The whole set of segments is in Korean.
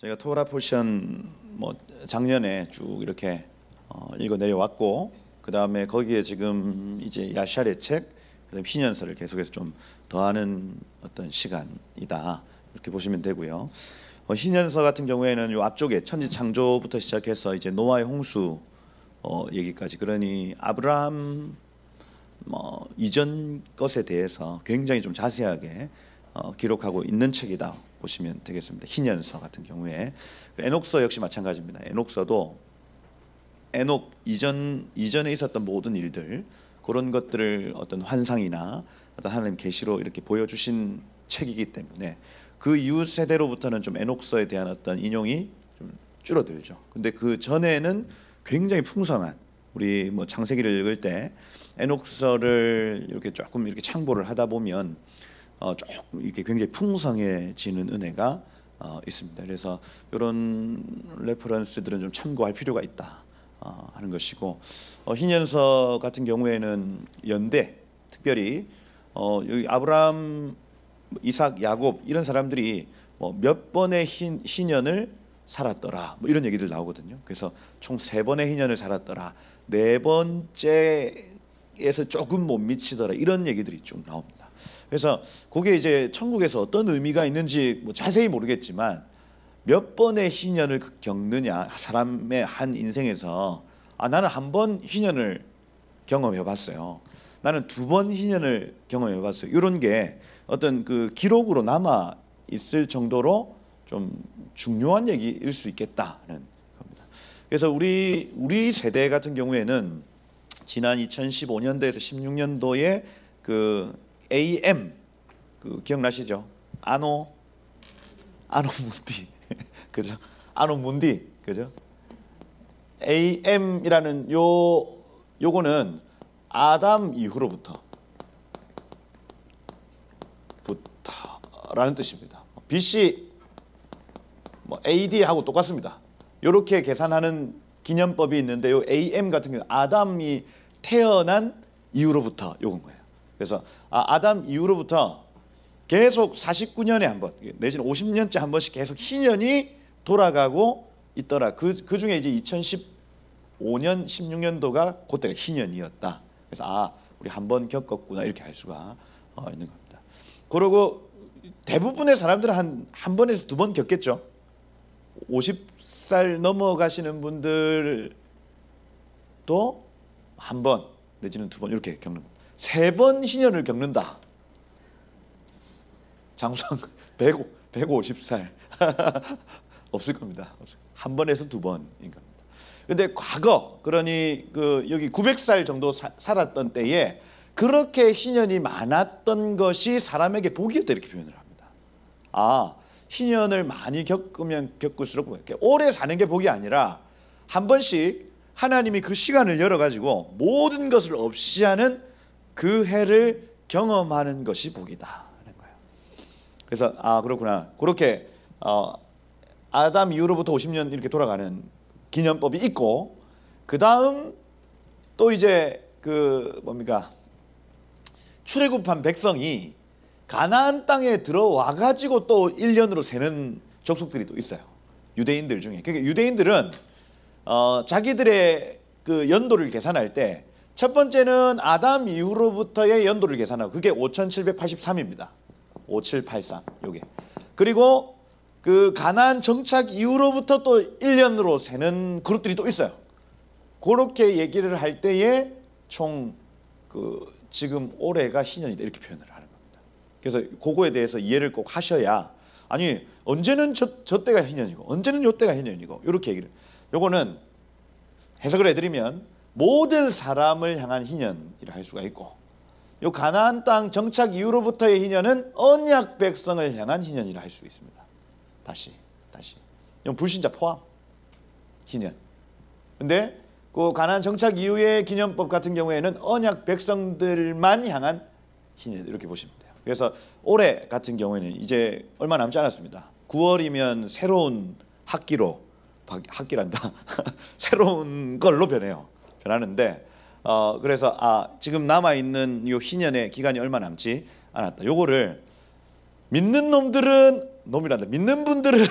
저희가 토라 포션 작년에 쭉 이렇게 읽어 내려왔고, 그 다음에 거기에 지금 이제 야샬의 책, 그다음 희년서를 계속해서 좀 더하는 어떤 시간이다, 이렇게 보시면 되고요. 희년서 같은 경우에는 요 앞쪽에 천지창조부터 시작해서 이제 노아의 홍수 얘기까지, 그러니 아브라함 이전 것에 대해서 굉장히 좀 자세하게 기록하고 있는 책이다 보시면 되겠습니다. 희년서 같은 경우에. 에녹서 역시 마찬가지입니다. 에녹서도 에녹 이전에 있었던 모든 일들, 그런 것들을 어떤 환상이나 어떤 하나님 계시로 이렇게 보여주신 책이기 때문에 그 이후 세대로부터는 좀 에녹서에 대한 어떤 인용이 좀 줄어들죠. 근데 그 전에는 굉장히 풍성한, 우리 창세기를 읽을 때 에녹서를 이렇게 조금 이렇게 창보를 하다 보면 조금 이렇게 굉장히 풍성해지는 은혜가 있습니다. 그래서 이런 레퍼런스들은 좀 참고할 필요가 있다 하는 것이고, 희년서 같은 경우에는 연대, 특별히 여기 아브라함, 이삭, 야곱 이런 사람들이 몇 번의 희년을 살았더라, 이런 얘기들 나오거든요. 그래서 총 3번의 희년을 살았더라, 4번째에서 조금 못 미치더라, 이런 얘기들이 쭉 나옵니다. 그래서 그게 이제 천국에서 어떤 의미가 있는지 자세히 모르겠지만, 몇 번의 희년을 겪느냐, 사람의 한 인생에서 나는 한 번 희년을 경험해 봤어요, 나는 2번 희년을 경험해 봤어요, 이런 게 어떤 그 기록으로 남아 있을 정도로 좀 중요한 얘기일 수 있겠다는 겁니다. 그래서 우리 세대 같은 경우에는 지난 2015년도에서 16년도에 그 AM, 그 기억나시죠? 아노 문디 그죠? 아노 문디, 그죠? AM이라는 요거는 아담 이후로부터 라는 뜻입니다. BC AD하고 똑같습니다. 이렇게 계산하는 기념법이 있는데, 요 AM 같은 경우 아담이 태어난 이후로부터 요건 거예요. 그래서 아담 이후로부터 계속 49년에 한 번, 내지는 50년째 한 번씩 계속 희년이 돌아가고 있더라. 그 중에 이제 2015년, 16년도가 그때가 희년이었다. 그래서 우리 한 번 겪었구나, 이렇게 할 수가 있는 겁니다. 그리고 대부분의 사람들은 한 번에서 2번 겪겠죠. 50살 넘어가시는 분들도 한 번 내지는 2번 이렇게 겪는 겁니다. 3번 희년을 겪는다. 장수왕 150살 없을 겁니다. 한 번에서 2번인 겁니다. 근데 과거, 그러니 여기 900살 정도 살았던 때에 그렇게 희년이 많았던 것이 사람에게 복이었다, 이렇게 표현을 합니다. 희년을 많이 겪으면 겪을수록 이렇게 오래 사는 게 복이 아니라, 한 번씩 하나님이 그 시간을 열어가지고 모든 것을 없이 하는 그 해를 경험하는 것이 복이다 하는 거예요. 그래서 그렇구나, 그렇게 아담 이후로부터 50년 이렇게 돌아가는 기념법이 있고, 그 다음 또 이제 출애굽한 백성이 가나안 땅에 들어와 가지고 또 1년으로 세는 족속들이 또 있어요, 유대인들 중에. 그러니까 유대인들은 자기들의 그 연도를 계산할 때 첫 번째는 아담 이후로부터의 연도를 계산하고, 그게 5783입니다. 5783 요게. 그리고 그 가나안 정착 이후로부터 또 1년으로 세는 그룹들이 또 있어요. 그렇게 얘기를 할 때에 총 지금 올해가 희년이다, 이렇게 표현을 하는 겁니다. 그래서 그거에 대해서 이해를 꼭 하셔야, 아니 언제는 저 때가 희년이고 언제는 요 때가 희년이고, 이렇게 얘기를, 요거는 해석을 해드리면 모든 사람을 향한 희년이라 할 수가 있고, 요 가나안 땅 정착 이후로부터의 희년은 언약 백성을 향한 희년이라 할 수 있습니다. 다시 이건 불신자 포함 희년. 근데 그 가나안 정착 이후의 기념법 같은 경우에는 언약 백성들만 향한 희년, 이렇게 보시면 돼요. 그래서 올해 같은 경우에는 이제 얼마 남지 않았습니다. 9월이면 새로운 학기란다 새로운 걸로 변하는데, 그래서 지금 남아있는 요 희년의 기간이 얼마 남지 않았다. 요거를 믿는 놈들은 놈이란다, 믿는 분들은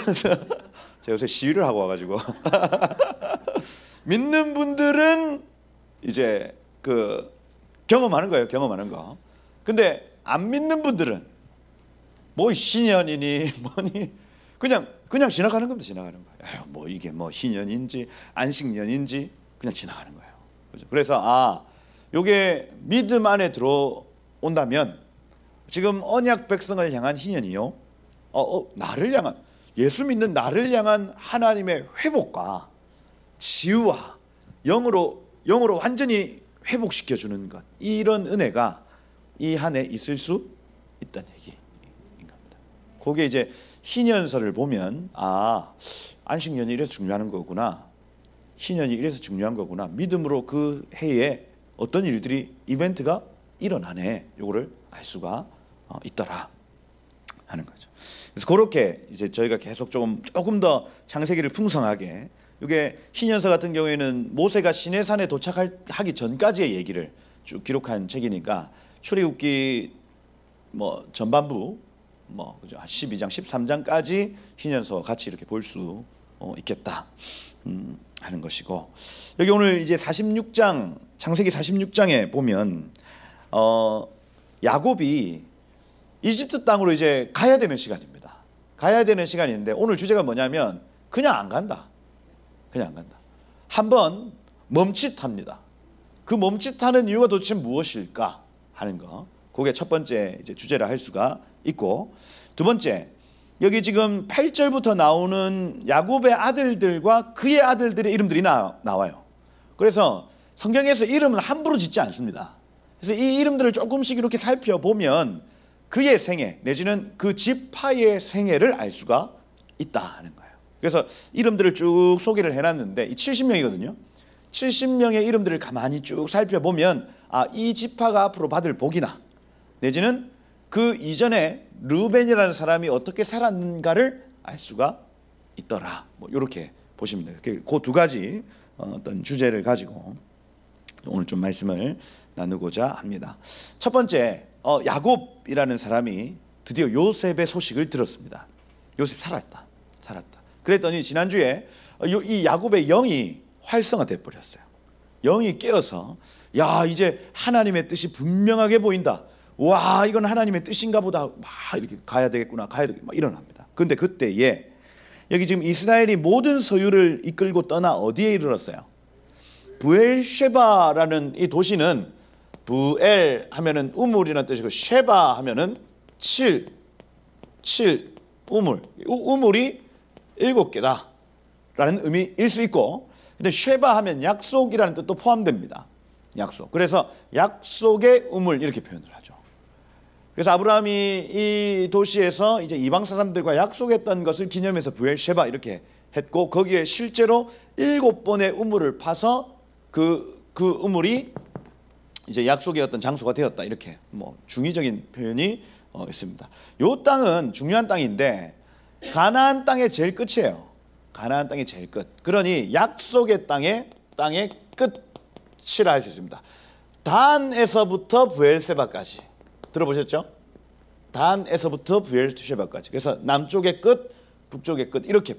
제가 요새 시위를 하고 와가지고 믿는 분들은 이제 그 경험하는 거예요. 경험하는 거. 근데 안 믿는 분들은 뭐 신년이니 뭐니 그냥 지나가는 겁니다. 지나가는 거예요. 에휴, 뭐 이게 뭐 신년인지 안식년인지 그냥 지나가는 거예요. 그죠? 그래서 요게 믿음 안에 들어온다면 지금 언약 백성을 향한 희년이요. 나를 향한 예수 믿는 나를 향한 하나님의 회복과 치유와 영으로 완전히 회복시켜 주는 것, 이런 은혜가 이 한 해 있을 수 있다는 얘기인 겁니다. 그게 이제 희년서를 보면 안식년이 이래서 중요한 거구나, 희년이 이래서 중요한 거구나, 믿음으로 그 해에 어떤 일들이 이벤트가 일어나네, 요거를 알 수가 있더라 하는 거죠. 그래서 그렇게 이제 저희가 계속 조금 더 창세기를 풍성하게, 이게 희년서 같은 경우에는 모세가 시내산에 도착하기 전까지의 얘기를 쭉 기록한 책이니까 출애굽기 뭐 전반부 그죠, 12장 13장까지 희년서 같이 이렇게 볼 수 있겠다 하는 것이고, 여기 오늘 이제 46장 창세기 46장에 보면 야곱이 이집트 땅으로 이제 가야 되는 시간입니다. 가야 되는 시간인데 오늘 주제가 뭐냐면 그냥 안 간다. 한번 멈칫합니다. 그 멈칫하는 이유가 도대체 무엇일까 하는 거, 그게 첫 번째 이제 주제라 할 수가 있고, 두 번째 여기 지금 8절부터 나오는 야곱의 아들들과 그의 아들들의 이름들이 나와요. 그래서 성경에서 이름을 함부로 짓지 않습니다. 그래서 이 이름들을 조금씩 이렇게 살펴보면 그의 생애 내지는 그 지파의 생애를 알 수가 있다 하는 거예요. 그래서 이름들을 쭉 소개를 해놨는데 이 70명이거든요. 70명의 이름들을 가만히 쭉 살펴보면 이 지파가 앞으로 받을 복이나 내지는 그 이전에 르벤이라는 사람이 어떻게 살았는가를 알 수가 있더라. 이렇게 보시면 돼요. 그 두 가지 어떤 주제를 가지고 오늘 좀 말씀을 나누고자 합니다. 첫 번째, 야곱이라는 사람이 드디어 요셉의 소식을 들었습니다. 요셉 살았다. 그랬더니 지난주에 이 야곱의 영이 활성화돼 버렸어요. 영이 깨어서 이제 하나님의 뜻이 분명하게 보인다. 와, 이건 하나님의 뜻인가 보다. 막 이렇게 가야 되겠구나. 막 일어납니다. 근데 그때에 여기 지금 이스라엘이 모든 소유를 이끌고 떠나 어디에 이르렀어요? 부엘쉐바라는 이 도시는, 부엘 하면은 우물이라는 뜻이고 쉐바 하면은 우물이 7개다 라는 의미일 수 있고, 근데 쉐바 하면 약속이라는 뜻도 포함됩니다. 약속. 그래서 약속의 우물 이렇게 표현을 하죠. 그래서 아브라함이 이 도시에서 이제 이방 사람들과 약속했던 것을 기념해서 부엘쉐바 이렇게 했고, 거기에 실제로 7번의 우물을 파서 그 우물이 이제 약속의 어떤 장소가 되었다, 이렇게 중의적인 표현이 있습니다. 요 땅은 중요한 땅인데 가나안 땅의 제일 끝이에요. 가나안 땅의 제일 끝. 그러니 약속의 땅의 끝이라 할 수 있습니다. 단에서부터 부엘세바까지 들어보셨죠? 단에서부터 부엘세바까지. 그래서 남쪽의 끝, 북쪽의 끝 이렇게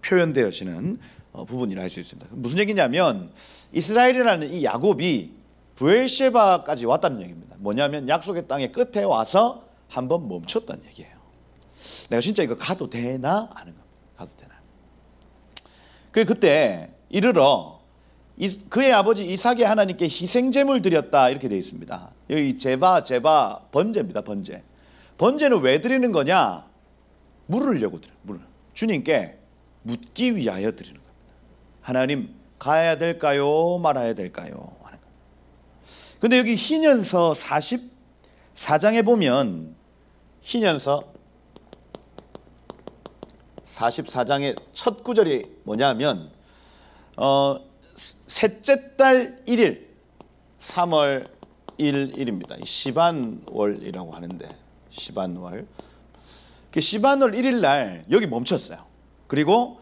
표현되어지는 부분이라 할 수 있습니다. 무슨 얘기냐면 이스라엘이라는 이 야곱이 부엘세바까지 왔다는 얘기입니다. 뭐냐면 약속의 땅의 끝에 와서 한번 멈췄다는 얘기예요. 내가 진짜 이거 가도 되나 하는 겁니다. 가도 되나. 그때 이르러 그의 아버지 이삭의 하나님께 희생제물 드렸다 이렇게 되어 있습니다. 여기 제바 번제입니다. 번제는 왜 드리는 거냐? 물으려고 드려요. 주님께 묻기 위하여 드리는 겁니다. 하나님, 가야 될까요? 말아야 될까요? 하는 겁니다. 근데 여기 희년서 44장에 보면, 희년서 44장의 첫 구절이 뭐냐면 셋째 달 1일 3월 1일입니다. 시반월이라고 하는데, 시반월 1일 날 여기 멈췄어요. 그리고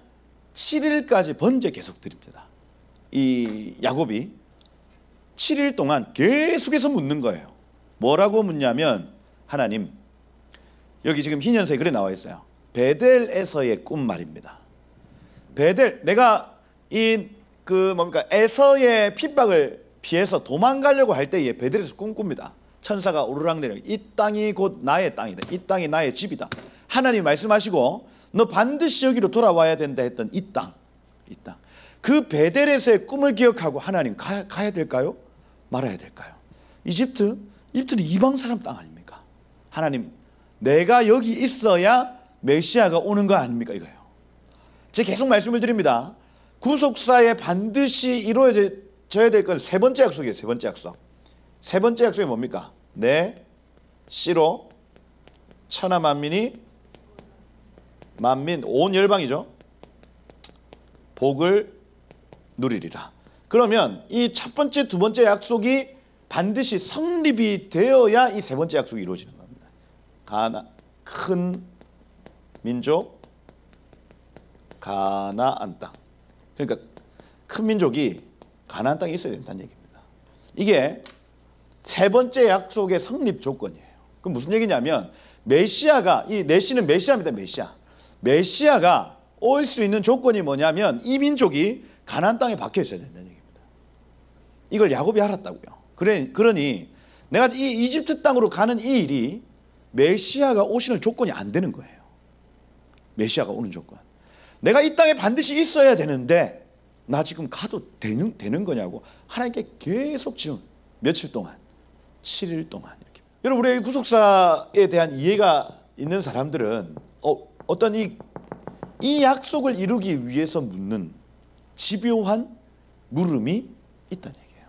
7일까지 번제 계속 드립니다. 이 야곱이 7일 동안 계속해서 묻는 거예요. 뭐라고 묻냐면, 하나님, 여기 지금 희년서에 그래 나와 있어요. 베델에서의 꿈 말입니다. 베델, 내가 이 그 뭡니까 에서의 핍박을 피해서 도망가려고 할 때에 베델에서 꿈꿉니다. 천사가 오르락내리락 이 땅이 곧 나의 땅이다. 이 땅이 나의 집이다. 하나님 말씀하시고 너 반드시 여기로 돌아와야 된다 했던 이 땅. 그 베델에서의 꿈을 기억하고 하나님 가야 될까요? 말아야 될까요? 이집트는 이방 사람 땅 아닙니까? 하나님 내가 여기 있어야 메시아가 오는 거 아닙니까? 이거예요. 제가 계속 말씀을 드립니다. 구속사에 반드시 이루어져야 될 건 세 번째 약속이에요. 세 번째 약속. 세 번째 약속이 뭡니까? 내 씨로 천하 만민 온 열방이죠. 복을 누리리라. 그러면 이 첫 번째, 두 번째 약속이 반드시 성립이 되어야 이 세 번째 약속이 이루어지는 겁니다. 큰 민족, 가나안 땅. 그러니까 큰 민족이 가나안 땅에 있어야 된다는 얘기입니다. 이게 세 번째 약속의 성립 조건이에요. 그럼 무슨 얘기냐면 메시아가, 이 내시는 메시아입니다. 메시아가 올 수 있는 조건이 뭐냐면 이 민족이 가나안 땅에 박혀 있어야 된다는 얘기입니다. 이걸 야곱이 알았다고요. 그러니 내가 이 이집트 땅으로 가는 이 일이 메시아가 오시는 조건이 안 되는 거예요. 메시아가 오는 조건. 내가 이 땅에 반드시 있어야 되는데 나 지금 가도 되는 거냐고 하나님께 계속 지금 며칠 동안 7일 동안 이렇게. 여러분 우리의 구속사에 대한 이해가 있는 사람들은 어떤 이 약속을 이루기 위해서 묻는 집요한 물음이 있다는 얘기예요.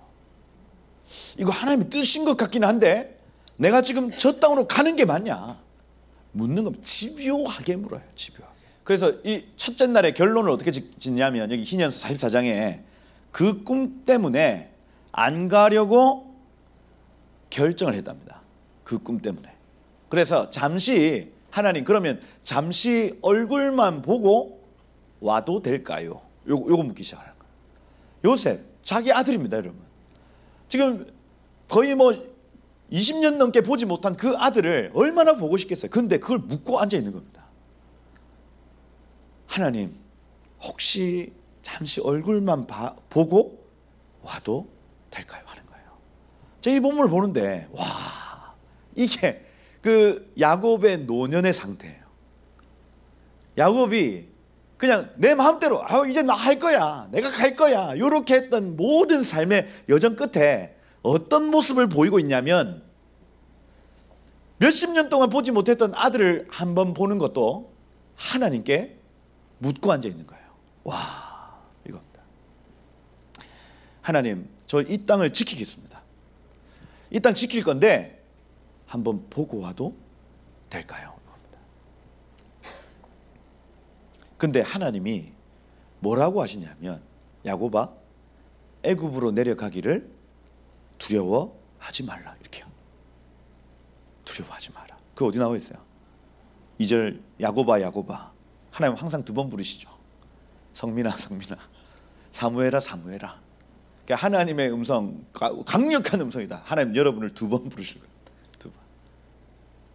이거 하나님의 뜻인 것 같긴 한데 내가 지금 저 땅으로 가는 게 맞냐? 묻는 건 집요하게 물어요. 집요하게. 그래서 이 첫째 날의 결론을 어떻게 짓냐면 여기 히브리서 44장에 그 꿈 때문에 안 가려고 결정을 했답니다. 그 꿈 때문에. 그래서 잠시 하나님 그러면 잠시 얼굴만 보고 와도 될까요? 요거 묻기 시작하는 거예요. 요셉 자기 아들입니다, 여러분. 지금 거의 20년 넘게 보지 못한 그 아들을 얼마나 보고 싶겠어요. 근데 그걸 묻고 앉아 있는 겁니다. 하나님 혹시 잠시 얼굴만 보고 와도 될까요? 하는 거예요. 제가 이 본문을 보는데 와, 이게 그 야곱의 노년의 상태예요. 야곱이 그냥 내 마음대로 이제 나 할 거야, 내가 갈 거야, 이렇게 했던 모든 삶의 여정 끝에 어떤 모습을 보이고 있냐면 몇십 년 동안 보지 못했던 아들을 한번 보는 것도 하나님께 묻고 앉아 있는 거예요. 와, 이겁니다. 하나님, 저 이 땅을 지키겠습니다. 이 땅 지킬 건데 한번 보고 와도 될까요? 근데 하나님이 뭐라고 하시냐면 야곱아, 애굽으로 내려가기를 두려워하지 말라, 이렇게요. 두려워하지 마라. 그 어디 나와 있어요? 2절 야곱아 야곱아. 하나님 항상 두 번 부르시죠. 성민아 성민아, 사무엘아 사무엘아. 그러니까 하나님의 음성, 강력한 음성이다. 하나님 여러분을 두 번 부르실 거예요. 두 번.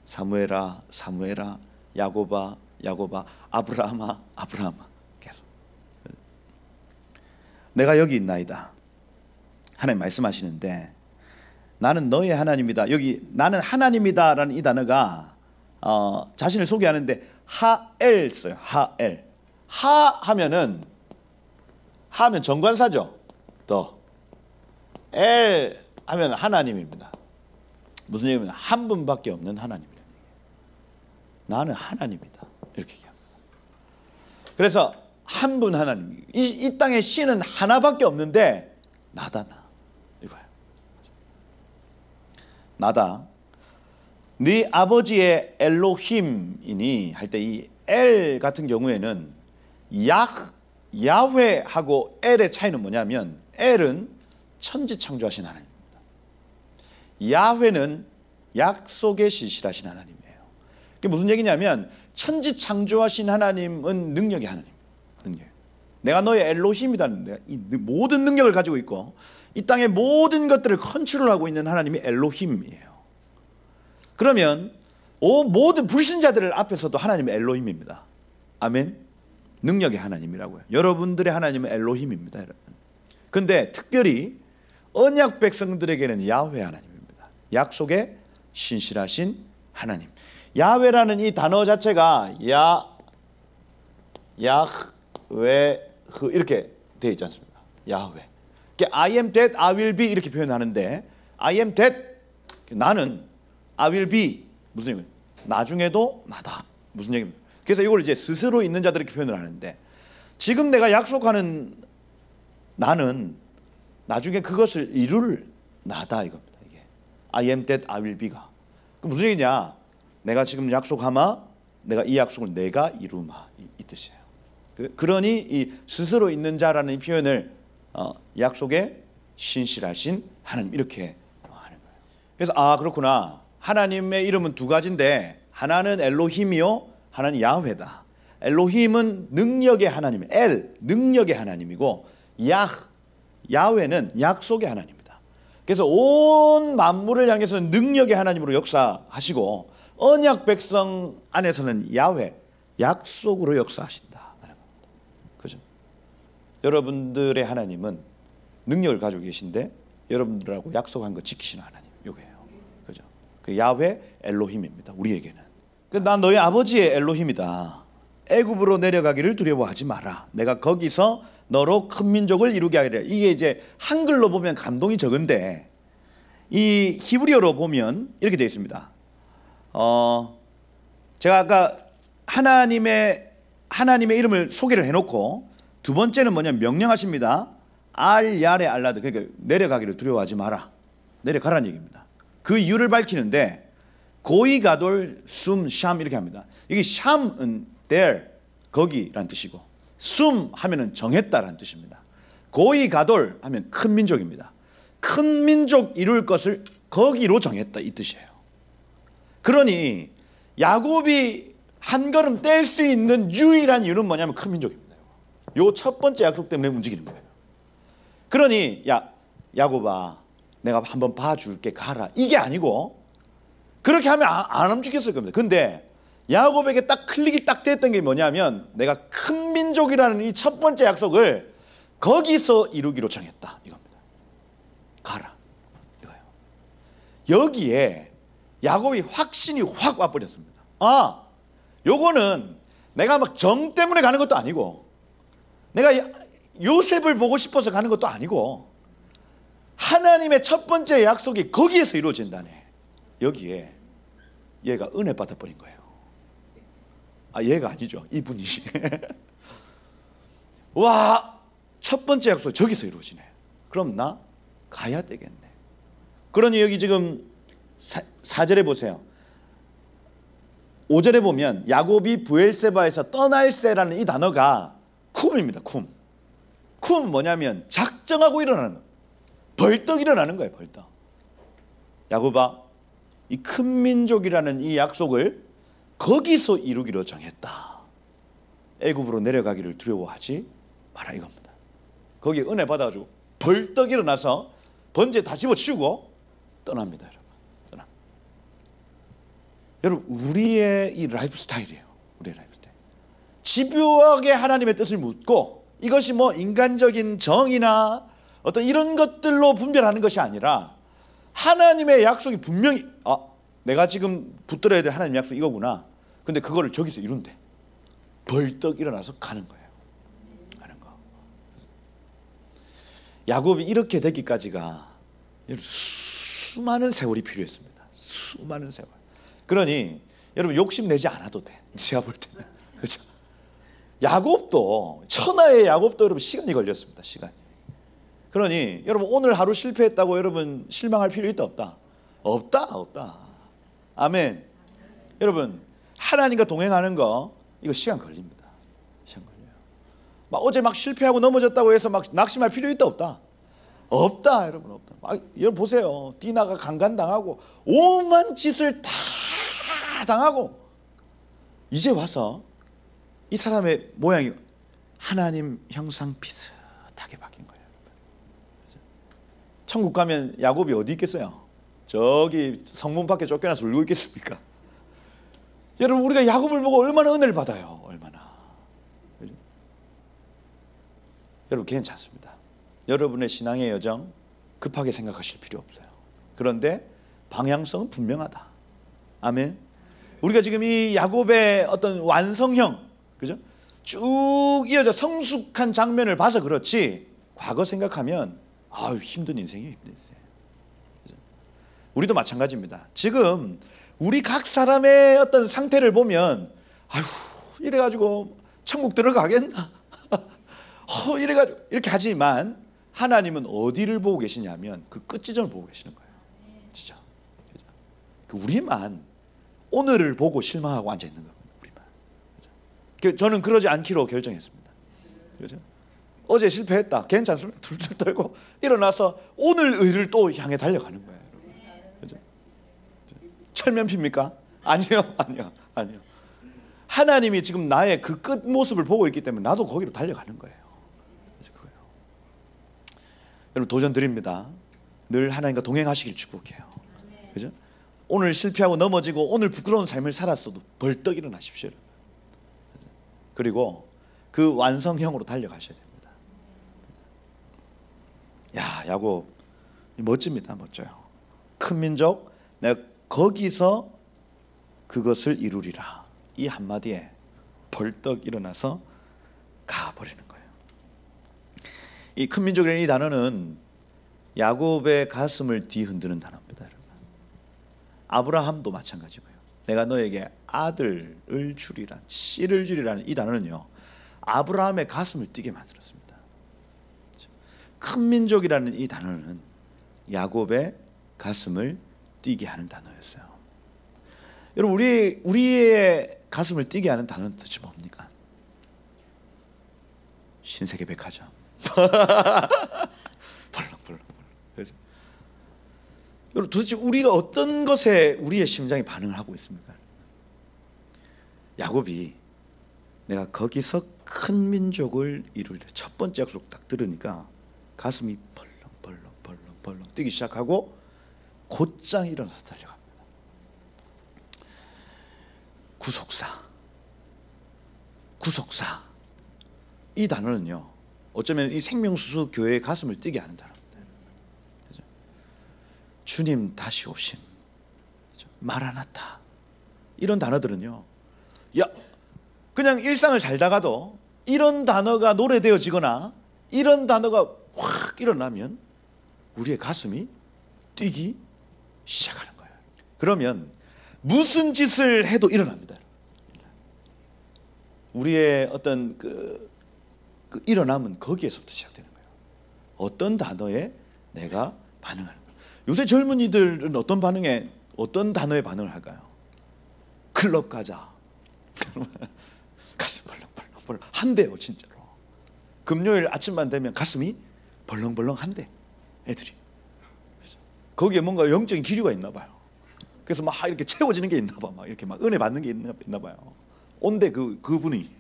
사무엘아 사무엘아, 야곱아 야곱아, 아브라함아 아브라함아. 계속 내가 여기 있나이다. 하나님 말씀하시는데 나는 너의 하나님이다. 여기 나는 하나님이다라는 이 단어가 자신을 소개하는데 하엘 써요. 하엘. 하하면 정관사죠. 엘 하면 하나님입니다. 무슨 얘기냐면 한 분밖에 없는 하나님이라는 얘기예요. 나는 하나님이다, 이렇게 얘기합니다. 그래서 한 분 하나님. 이 땅에 신은 하나밖에 없는데 나다, 나. 이거예요. 나다. 네 아버지의 엘로힘이니 할 때 이 엘 같은 경우에는 야훼하고 엘의 차이는 뭐냐면 엘은 천지 창조하신 하나님입니다. 야훼는 약속에 실실하신 하나님이에요. 그게 무슨 얘기냐면 천지 창조하신 하나님은 능력의 하나님. 능력. 내가 너의 엘로힘이다는데 이 모든 능력을 가지고 있고 이 땅의 모든 것들을 컨트롤하고 있는 하나님이 엘로힘이에요. 그러면 모든 불신자들을 앞에서도 하나님의 엘로힘입니다. 아멘. 능력의 하나님이라고요. 여러분들의 하나님은 엘로힘입니다, 여러분. 근데 특별히 언약 백성들에게는 야훼 하나님입니다. 약속의 신실하신 하나님. 야훼라는 이 단어 자체가 야훼 이렇게 되어 있지 않습니까? 야훼. I am that, I will be 이렇게 표현하는데 I am that 나는 I will be 무슨 얘기예요? 나중에도 나다. 무슨 얘기입니까? 그래서 이걸 이제 스스로 있는 자들에게 표현을 하는데 지금 내가 약속하는 나는 나중에 그것을 이룰 나다 이겁니다. 이게 I am that I will be가 무슨 얘기냐? 내가 지금 약속하마 내가 이 약속을 내가 이루마 이 뜻이에요. 그러니 이 스스로 있는 자라는 이 표현을 약속에 신실하신 하나님 이렇게 하는 거예요. 그래서 그렇구나. 하나님의 이름은 두 가지인데 하나는 엘로힘이요 하나는 야훼다. 엘로힘은 능력의 하나님, 능력의 하나님이고 야훼는 약속의 하나님입니다. 그래서 온 만물을 향해서는 능력의 하나님으로 역사하시고 언약 백성 안에서는 야훼, 약속으로 역사하신다. 그죠? 여러분들의 하나님은 능력을 가지고 계신데 여러분들하고 약속한 거 지키시는 하나님, 요게요. 그죠? 그 야훼 엘로힘입니다. 우리에게는. 난 너희 아버지의 엘로힘이다. 애굽으로 내려가기를 두려워하지 마라. 내가 거기서 너로 큰 민족을 이루게 하리라. 이게 이제 한글로 보면 감동이 적은데 이 히브리어로 보면 이렇게 되어 있습니다. 제가 아까 하나님의 이름을 소개를 해놓고 두 번째는 뭐냐면 명령하십니다. 알 야레 알라드, 그러니까 내려가기를 두려워하지 마라. 내려가라는 얘기입니다. 그 이유를 밝히는데 고이 가돌 숨 샴 이렇게 합니다. 이게 샴은 there 거기라는 뜻이고 숨 하면은 정했다라는 뜻입니다. 고이 가돌 하면 큰 민족입니다. 큰 민족 이룰 것을 거기로 정했다 이 뜻이에요. 그러니 야곱이 한 걸음 뗄 수 있는 유일한 이유는 뭐냐면 큰 민족입니다. 요 첫 번째 약속 때문에 움직이는 거예요. 그러니 야곱아 내가 한번 봐줄게 가라 이게 아니고 그렇게 하면 안 움직였을 겁니다. 근데 야곱에게 딱 클릭이 딱 됐던 게 뭐냐면 내가 큰 민족이라는 이 첫 번째 약속을 거기서 이루기로 정했다 이겁니다. 가라 이거예요. 여기에 야곱이 확신이 확 와버렸습니다. 요거는 내가 막 정 때문에 가는 것도 아니고 내가 요셉을 보고 싶어서 가는 것도 아니고 하나님의 첫 번째 약속이 거기에서 이루어진다네. 여기에 얘가 은혜 받아버린 거예요. 얘가 아니죠. 이분이. 와, 첫 번째 약속 저기서 이루어지네. 그럼 나 가야 되겠네. 그러니 여기 지금 4절에 보세요. 5절에 보면 야곱이 브엘세바에서 떠날세라는 이 단어가 쿰입니다. 쿰은 뭐냐면 작정하고 일어나는 거. 벌떡 일어나는 거예요. 벌떡. 야곱아 이 큰 민족이라는 이 약속을 거기서 이루기로 정했다. 애굽으로 내려가기를 두려워하지 마라 이겁니다. 거기에 은혜 받아가지고 벌떡 일어나서 번제 다 집어치우고 떠납니다. 여러분 우리의 이 라이프 스타일이에요. 우리의 라이프 스타일. 집요하게 하나님의 뜻을 묻고 이것이 뭐 인간적인 정의나 어떤 이런 것들로 분별하는 것이 아니라 하나님의 약속이 분명히 내가 지금 붙들어야 될 하나님의 약속 이거구나. 근데 그거를 저기서 이룬대. 벌떡 일어나서 가는 거예요. 가는 거. 야곱이 이렇게 되기까지가 수많은 세월이 필요했습니다. 수많은 세월. 그러니 여러분 욕심내지 않아도 돼. 제가 볼 때는. 그렇죠? 야곱도 천하의 야곱도 여러분 시간이 걸렸습니다. 시간이. 그러니 여러분 오늘 하루 실패했다고 여러분 실망할 필요 있다 없다? 없다. 아멘. 여러분 하나님과 동행하는 거 이거 시간 걸립니다. 시간 걸려요. 막 어제 막 실패하고 넘어졌다고 해서 막 낙심할 필요 있다 없다? 없다 여러분 없다. 여러분 보세요. 디나가 강간당하고 오만 짓을 다 당하고 이제 와서 이 사람의 모양이 하나님 형상 비슷하게 바뀐 거예요. 천국 가면 야곱이 어디 있겠어요? 저기 성문 밖에 쫓겨나서 울고 있겠습니까? 여러분 우리가 야곱을 보고 얼마나 은혜를 받아요. 얼마나. 여러분 괜찮습니다. 여러분의 신앙의 여정 급하게 생각하실 필요 없어요. 그런데 방향성은 분명하다. 아멘. 우리가 지금 이 야곱의 어떤 완성형, 그죠? 쭉 이어져 성숙한 장면을 봐서 그렇지, 과거 생각하면 아유 힘든 인생이에요. 힘든 인생. 그죠? 우리도 마찬가지입니다. 지금 우리 각 사람의 어떤 상태를 보면 아유 이래가지고 천국 들어가겠나? 이래가지고 이렇게 하지만 하나님은 어디를 보고 계시냐면 그 끝 지점을 보고 계시는 거예요. 진짜. 우리만 오늘을 보고 실망하고 앉아 있는 겁니다. 우리만. 저는 그러지 않기로 결정했습니다. 그렇죠? 어제 실패했다. 괜찮습니다. 둘둘 떨고 일어나서 오늘을 또 향해 달려가는 거예요. 그렇죠? 철면피입니까? 아니요, 아니요, 아니요. 하나님이 지금 나의 그 끝 모습을 보고 있기 때문에 나도 거기로 달려가는 거예요. 그거예요. 여러분 도전 드립니다. 늘 하나님과 동행하시길 축복해요. 그죠? 오늘 실패하고 넘어지고 오늘 부끄러운 삶을 살았어도 벌떡 일어나십시오. 그리고 그 완성형으로 달려가셔야 됩니다. 야, 야곱 멋집니다. 멋져요. 큰 민족, 내가 거기서 그것을 이루리라. 이 한마디에 벌떡 일어나서 가버리는 거예요. 이 큰 민족이라는 이 단어는 야곱의 가슴을 뒤흔드는 단어입니다. 여러분. 아브라함도 마찬가지고요. 내가 너에게 아들을 주리라, 씨를 주리라는 이 단어는요, 아브라함의 가슴을 뛰게 만들었습니다. 큰 민족이라는 이 단어는 야곱의 가슴을 뛰게 하는 단어였어요. 여러분 우리의 가슴을 뛰게 하는 단어는 도대체 뭡니까? 신세계 백화점. 벌렁벌렁. 여러분 도대체 우리가 어떤 것에 우리의 심장이 반응을 하고 있습니까? 야곱이 내가 거기서 큰 민족을 이루리라 첫 번째 약속 딱 들으니까 가슴이 벌렁 뛰기 시작하고 곧장 일어나서 달려갑니다. 구속사 이 단어는요 어쩌면 이 생명수수 교회의 가슴을 뛰게 하는 단어입니다. 그렇죠? 주님 다시 오심, 그렇죠? 마라나타 이런 단어들은요, 야 그냥 일상을 살다가도 이런 단어가 노래되어지거나 이런 단어가 확 일어나면 우리의 가슴이 뛰기 시작하는 거예요. 그러면 무슨 짓을 해도 일어납니다. 우리의 어떤 그 일어남은 거기에서부터 시작되는 거예요. 어떤 단어에 내가 반응하는 거예요. 요새 젊은이들은 어떤 단어에 반응을 할까요? 클럽 가자. 가슴 벌렁벌렁 한대요, 진짜로. 금요일 아침만 되면 가슴이 벌렁벌렁한대, 애들이. 거기에 뭔가 영적인 기류가 있나 봐요. 그래서 막 이렇게 채워지는 게 있나 봐. 막 이렇게 막 은혜 받는 게 있나 봐요. 온데 그분이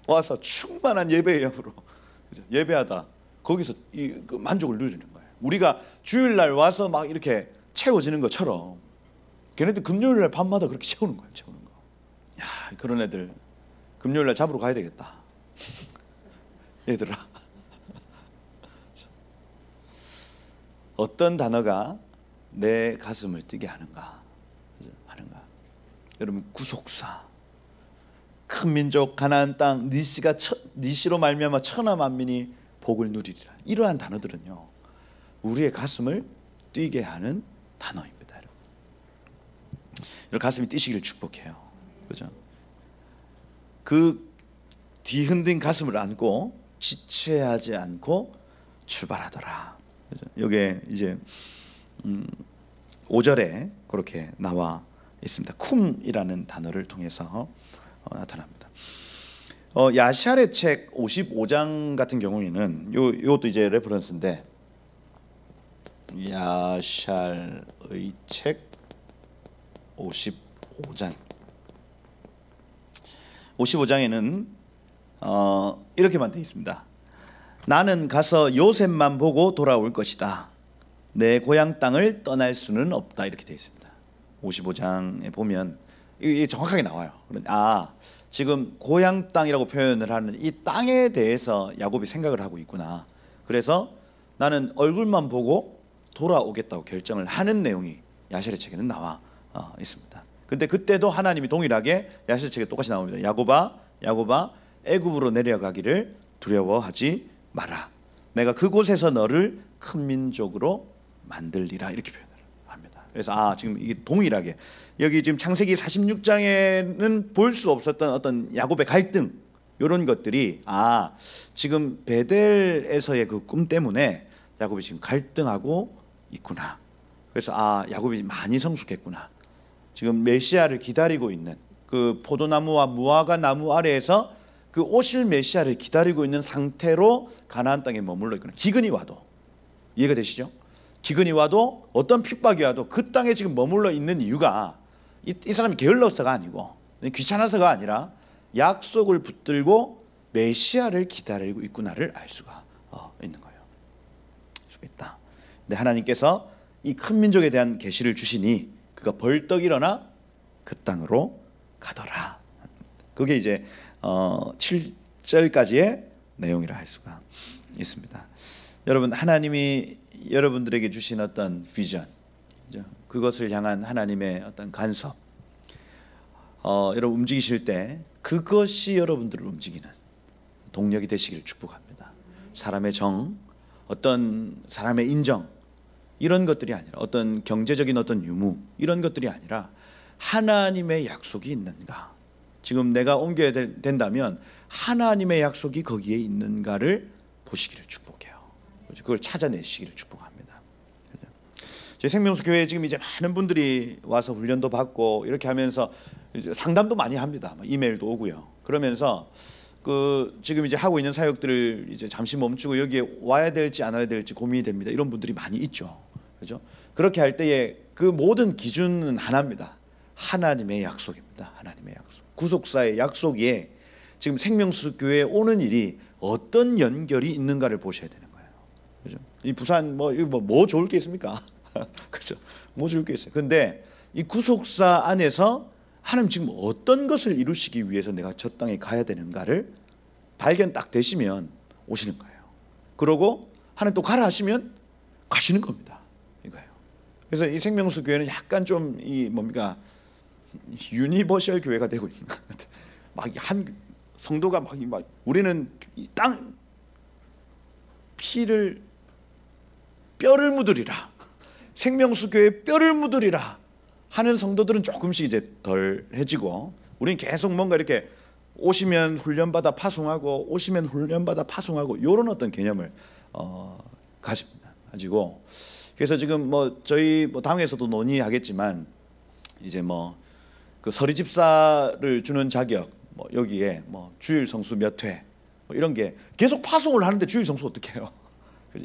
와서 충만한 예배의 영으로 예배하다 거기서 그 만족을 누리는 거예요. 우리가 주일날 와서 막 이렇게 채워지는 것처럼 걔네들 금요일날 밤마다 그렇게 채우는 거예요. 채우는 거. 야, 그런 애들 금요일날 잡으러 가야 되겠다. 얘들아, 어떤 단어가 내 가슴을 뛰게 하는가? 여러분, 구속사, 큰 민족, 가나안 땅, 니시로 말미암아 천하 만민이 복을 누리리라. 이러한 단어들은요, 우리의 가슴을 뛰게 하는 단어입니다. 여러분, 가슴이 뛰시기를 축복해요. 그죠? 그 뒤흔든 가슴을 안고 지체하지 않고 출발하더라. 그죠? 여기에 이제 5절에 그렇게 나와 있습니다. 쿰이라는 단어를 통해서 나타납니다. 야샬의 책 55장 같은 경우에는 이것도 이제 레퍼런스인데, 야샬의 책 55장에는 이렇게만 되어 있습니다. 나는 가서 요셉만 보고 돌아올 것이다. 내 고향 땅을 떠날 수는 없다. 이렇게 되어 있습니다. 55장에 보면 이게 정확하게 나와요. 지금 고향 땅이라고 표현을 하는 이 땅에 대해서 야곱이 생각을 하고 있구나. 그래서 나는 얼굴만 보고 돌아오겠다고 결정을 하는 내용이 야셀의 책에는 나와 있습니다. 근데 그때도 하나님이 동일하게 야셀의 책에 똑같이 나옵니다. 야곱아 애굽으로 내려가기를 두려워하지 마라. 내가 그곳에서 너를 큰 민족으로 만들리라. 이렇게 표현을 합니다. 그래서 지금 이게 동일하게 여기 지금 창세기 46장에는 볼 수 없었던 어떤 야곱의 갈등, 이런 것들이 지금 베델에서의 그 꿈 때문에 야곱이 지금 갈등하고 있구나. 그래서 야곱이 많이 성숙했구나. 지금 메시아를 기다리고 있는 그 포도나무와 무화과 나무 아래에서 그 오실 메시아를 기다리고 있는 상태로 가나안 땅에 머물러 있구나. 기근이 와도, 이해가 되시죠? 기근이 와도 어떤 핍박이 와도 그 땅에 지금 머물러 있는 이유가 이 사람이 게을러서가 아니고 귀찮아서가 아니라 약속을 붙들고 메시아를 기다리고 있구나를 알 수가 있는 거예요. 있다. 근데 하나님께서 이 큰 민족에 대한 계시를 주시니 그가 벌떡 일어나 그 땅으로 가더라. 그게 이제 7절까지의 내용이라 할 수가 있습니다. 여러분, 하나님이 여러분들에게 주신 어떤 비전, 그것을 향한 하나님의 어떤 간섭, 여러분 움직이실 때 그것이 여러분들을 움직이는 동력이 되시기를 축복합니다. 사람의 정, 어떤 사람의 인정, 이런 것들이 아니라 어떤 경제적인 어떤 유무, 이런 것들이 아니라 하나님의 약속이 있는가, 지금 내가 옮겨야 된다면 하나님의 약속이 거기에 있는가를 보시기를 축복해요. 그걸 찾아내시기를 축복합니다. 저희 생명수 교회에 지금 이제 많은 분들이 와서 훈련도 받고 이렇게 하면서 상담도 많이 합니다. 이메일도 오고요. 그러면서 지금 이제 하고 있는 사역들을 이제 잠시 멈추고 여기에 와야 될지 안 와야 될지 고민이 됩니다. 이런 분들이 많이 있죠. 그죠? 그렇게 할 때에 그 모든 기준은 하나입니다. 하나님의 약속입니다. 하나님의 약속. 구속사의 약속에 지금 생명수 교회에 오는 일이 어떤 연결이 있는가를 보셔야 되는 거예요. 그죠? 이 부산 뭐 좋을 게 있습니까? 그죠? 뭐 좋을 게 있어요. 근데 이 구속사 안에서 하나님 지금 어떤 것을 이루시기 위해서 내가 저 땅에 가야 되는가를 발견 딱 되시면 오시는 거예요. 그러고 하나님 또 가라 하시면 가시는 겁니다. 이거예요. 그래서 이 생명수 교회는 약간 좀 유니버셜 교회가 되고 있는 것 같아요. 막 한 성도가 막 우리는 땅 뼈를 묻으리라, 생명수 교회에 뼈를 묻으리라 하는 성도들은 조금씩 이제 덜해지고, 우리는 계속 뭔가 이렇게 오시면 훈련받아 파송하고 오시면 훈련받아 파송하고 이런 어떤 개념을 가지고, 그래서 지금 저희 당에서도 논의하겠지만 이제 그 서리 집사를 주는 자격, 여기에 주일 성수 몇 회 이런 게 계속 파송을 하는데 주일 성수 어떻게 해요?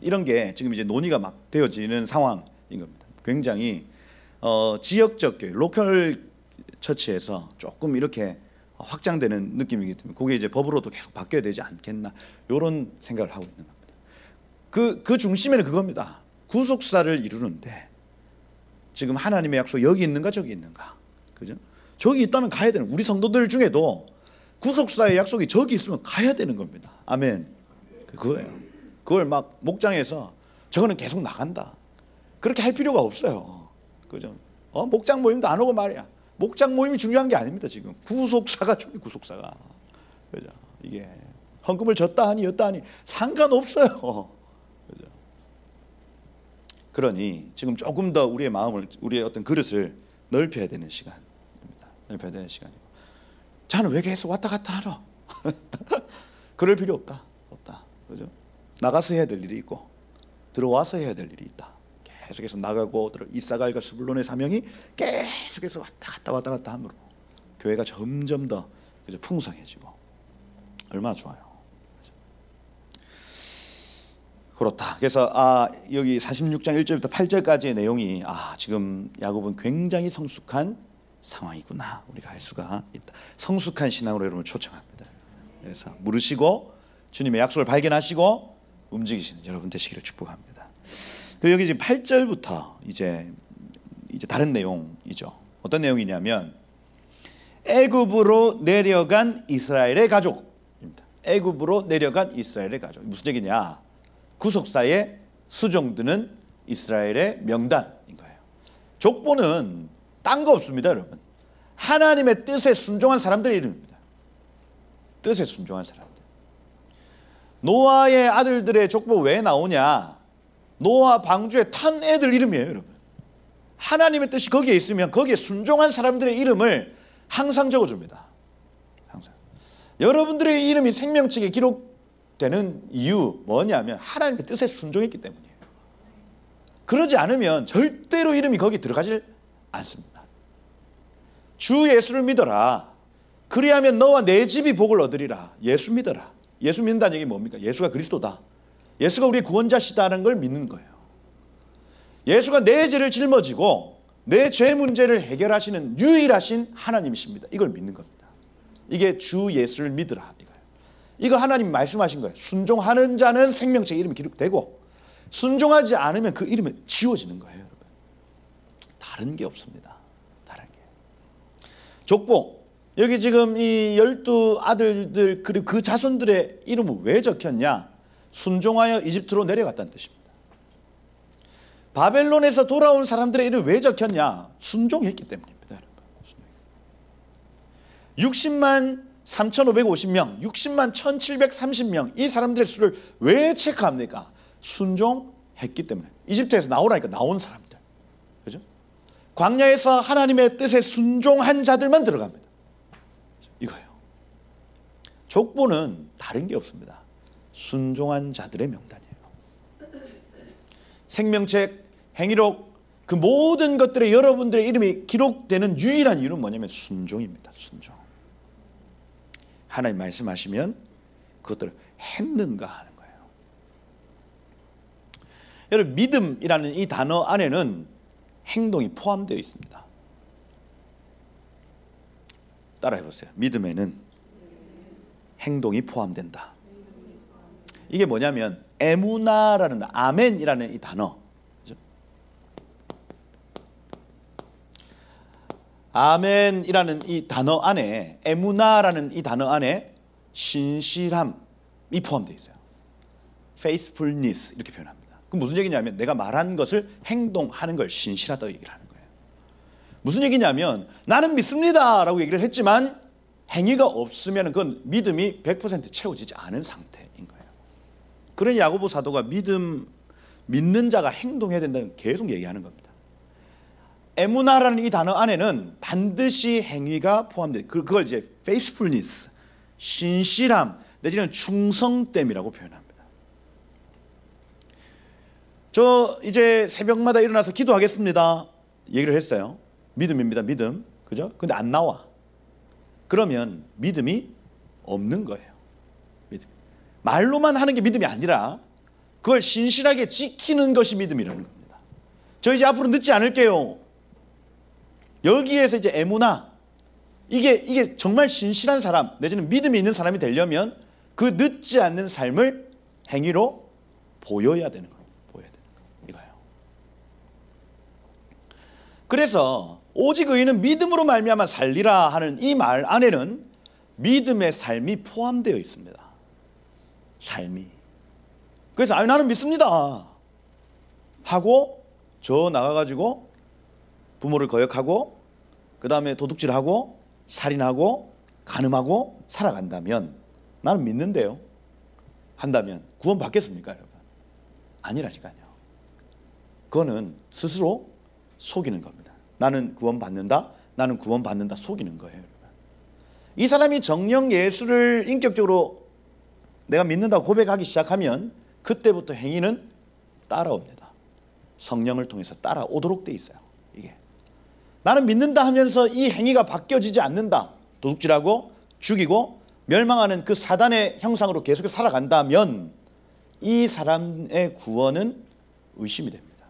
이런 게 지금 이제 논의가 막 되어지는 상황인 겁니다. 굉장히 지역적 교회, 로컬 처치에서 조금 이렇게 확장되는 느낌이기 때문에 그게 이제 법으로도 계속 바뀌어야 되지 않겠나, 이런 생각을 하고 있는 겁니다. 그 중심에는 그겁니다. 구속사를 이루는데 지금 하나님의 약속 여기 있는가 저기 있는가, 그죠? 저기 있다면 가야 되는, 우리 성도들 중에도 구속사의 약속이 저기 있으면 가야 되는 겁니다. 아멘. 그거예요. 그걸 막 목장에서 저거는 계속 나간다, 그렇게 할 필요가 없어요. 그죠? 목장 모임도 안 오고 말이야. 목장 모임이 중요한 게 아닙니다. 지금 구속사가 중요해요. 구속사가. 그죠? 이게 헌금을 줬다 하니 였다 하니 상관없어요. 그죠? 그러니 지금 조금 더 우리의 마음을, 우리의 어떤 그릇을 넓혀야 되는 시간입니다. 넓혀야 되는 시간이고, 자는 왜 계속 왔다 갔다 하러? 그럴 필요 없다. 그죠? 나가서 해야 될 일이 있고 들어와서 해야 될 일이 있다. 계속해서 나가고 이사갈과 스불론의 사명이 계속해서 왔다 갔다 함으로 교회가 점점 더 풍성해지고, 얼마나 좋아요. 그렇다. 그래서 여기 46장 1절부터 8절까지의 내용이 지금 야곱은 굉장히 성숙한 상황이구나, 우리가 알 수가 있다. 성숙한 신앙으로 여러분을 초청합니다. 그래서 물으시고 주님의 약속을 발견하시고 움직이시는 여러분 되시기를 축복합니다. 그리고 여기 지금 8절부터 이제 다른 내용이죠. 어떤 내용이냐면 애굽으로 내려간 이스라엘의 가족입니다. 애굽으로 내려간 이스라엘의 가족. 무슨 얘기냐? 구속사에 수종드는 이스라엘의 명단인 거예요. 족보는 딴 거 없습니다, 여러분. 하나님의 뜻에 순종한 사람들의 이름입니다. 뜻에 순종한 사람들. 노아의 아들들의 족보 왜 나오냐? 노아 방주에 탄 애들 이름이에요, 여러분. 하나님의 뜻이 거기에 있으면 거기에 순종한 사람들의 이름을 항상 적어줍니다. 항상. 여러분들의 이름이 생명책에 기록되는 이유 뭐냐면 하나님의 뜻에 순종했기 때문이에요. 그러지 않으면 절대로 이름이 거기 들어가질 않습니다. 주 예수를 믿어라. 그리하면 너와 내 집이 복을 얻으리라. 예수 믿어라. 예수 믿는다는 얘기 뭡니까? 예수가 그리스도다. 예수가 우리의 구원자시다는 걸 믿는 거예요. 예수가 내 죄를 짊어지고 내 죄 문제를 해결하시는 유일하신 하나님이십니다. 이걸 믿는 겁니다. 이게 주 예수를 믿으라 이거예요. 이거 하나님 말씀하신 거예요. 순종하는 자는 생명책 이름이 기록되고 순종하지 않으면 그 이름이 지워지는 거예요, 여러분. 다른 게 없습니다. 다른 게. 족보. 여기 지금 이 12 아들들 그리고 그 자손들의 이름은 왜 적혔냐? 순종하여 이집트로 내려갔다는 뜻입니다. 바벨론에서 돌아온 사람들의 이름이 왜 적혔냐? 순종했기 때문입니다, 여러분. 60만 3,550명, 60만 1,730명 이 사람들의 수를 왜 체크합니까? 순종했기 때문에. 이집트에서 나오라니까 나온 사람들. 그죠? 광야에서 하나님의 뜻에 순종한 자들만 들어갑니다. 이거예요. 족보는 다른 게 없습니다. 순종한 자들의 명단이에요. 생명책, 행위록 그 모든 것들에 여러분들의 이름이 기록되는 유일한 이유는 뭐냐면 순종입니다. 순종. 하나님 말씀하시면 그것들을 했는가 하는 거예요. 여러분 믿음이라는 이 단어 안에는 행동이 포함되어 있습니다. 따라해 보세요. 믿음에는 행동이 포함된다. 이게 뭐냐면 에무나라는 아멘이라는 이 단어. 그죠? 아멘이라는 이 단어 안에 에무나라는 이 단어 안에 신실함이 포함되어 있어요. faithfulness 이렇게 표현합니다. 그럼 무슨 얘기냐면 내가 말한 것을 행동하는 걸 신실하다 얘기를 하는 거예요. 무슨 얘기냐면 나는 믿습니다라고 얘기를 했지만 행위가 없으면 그건 믿음이 100% 채워지지 않은 상태인 거예요. 그러니 야고보 사도가 믿는 자가 행동해야 된다는 계속 얘기하는 겁니다. 에무나라는 이 단어 안에는 반드시 행위가 포함돼요. 그걸 이제 faithfulness, 신실함 내지는 충성됨이라고 표현합니다. 저 이제 새벽마다 일어나서 기도하겠습니다 얘기를 했어요. 믿음입니다. 믿음. 그죠? 근데 안 나와. 그러면 믿음이 없는 거예요. 믿음. 말로만 하는 게 믿음이 아니라 그걸 신실하게 지키는 것이 믿음이라는 겁니다. 저 이제 앞으로 늦지 않을게요. 여기에서 이제 에무나 이게 정말 신실한 사람 내지는 믿음이 있는 사람이 되려면 그 늦지 않는 삶을 행위로 보여야 되는 거예요. 보여야 되는 거 이거예요. 그래서 오직 의인은 믿음으로 말미암아 살리라 하는 이 말 안에는 믿음의 삶이 포함되어 있습니다. 삶이. 그래서 나는 믿습니다 하고 저 나가가지고 부모를 거역하고 그 다음에 도둑질하고 살인하고 간음하고 살아간다면 나는 믿는데요 한다면 구원 받겠습니까 여러분? 아니라니까요. 그거는 스스로 속이는 겁니다. 나는 구원 받는다 나는 구원 받는다 속이는 거예요 여러분. 이 사람이 정령 예수를 인격적으로 내가 믿는다고 고백하기 시작하면 그때부터 행위는 따라옵니다. 성령을 통해서 따라오도록 돼 있어요. 이게 나는 믿는다 하면서 이 행위가 바뀌어지지 않는다. 도둑질하고 죽이고 멸망하는 그 사단의 형상으로 계속 살아간다면 이 사람의 구원은 의심이 됩니다.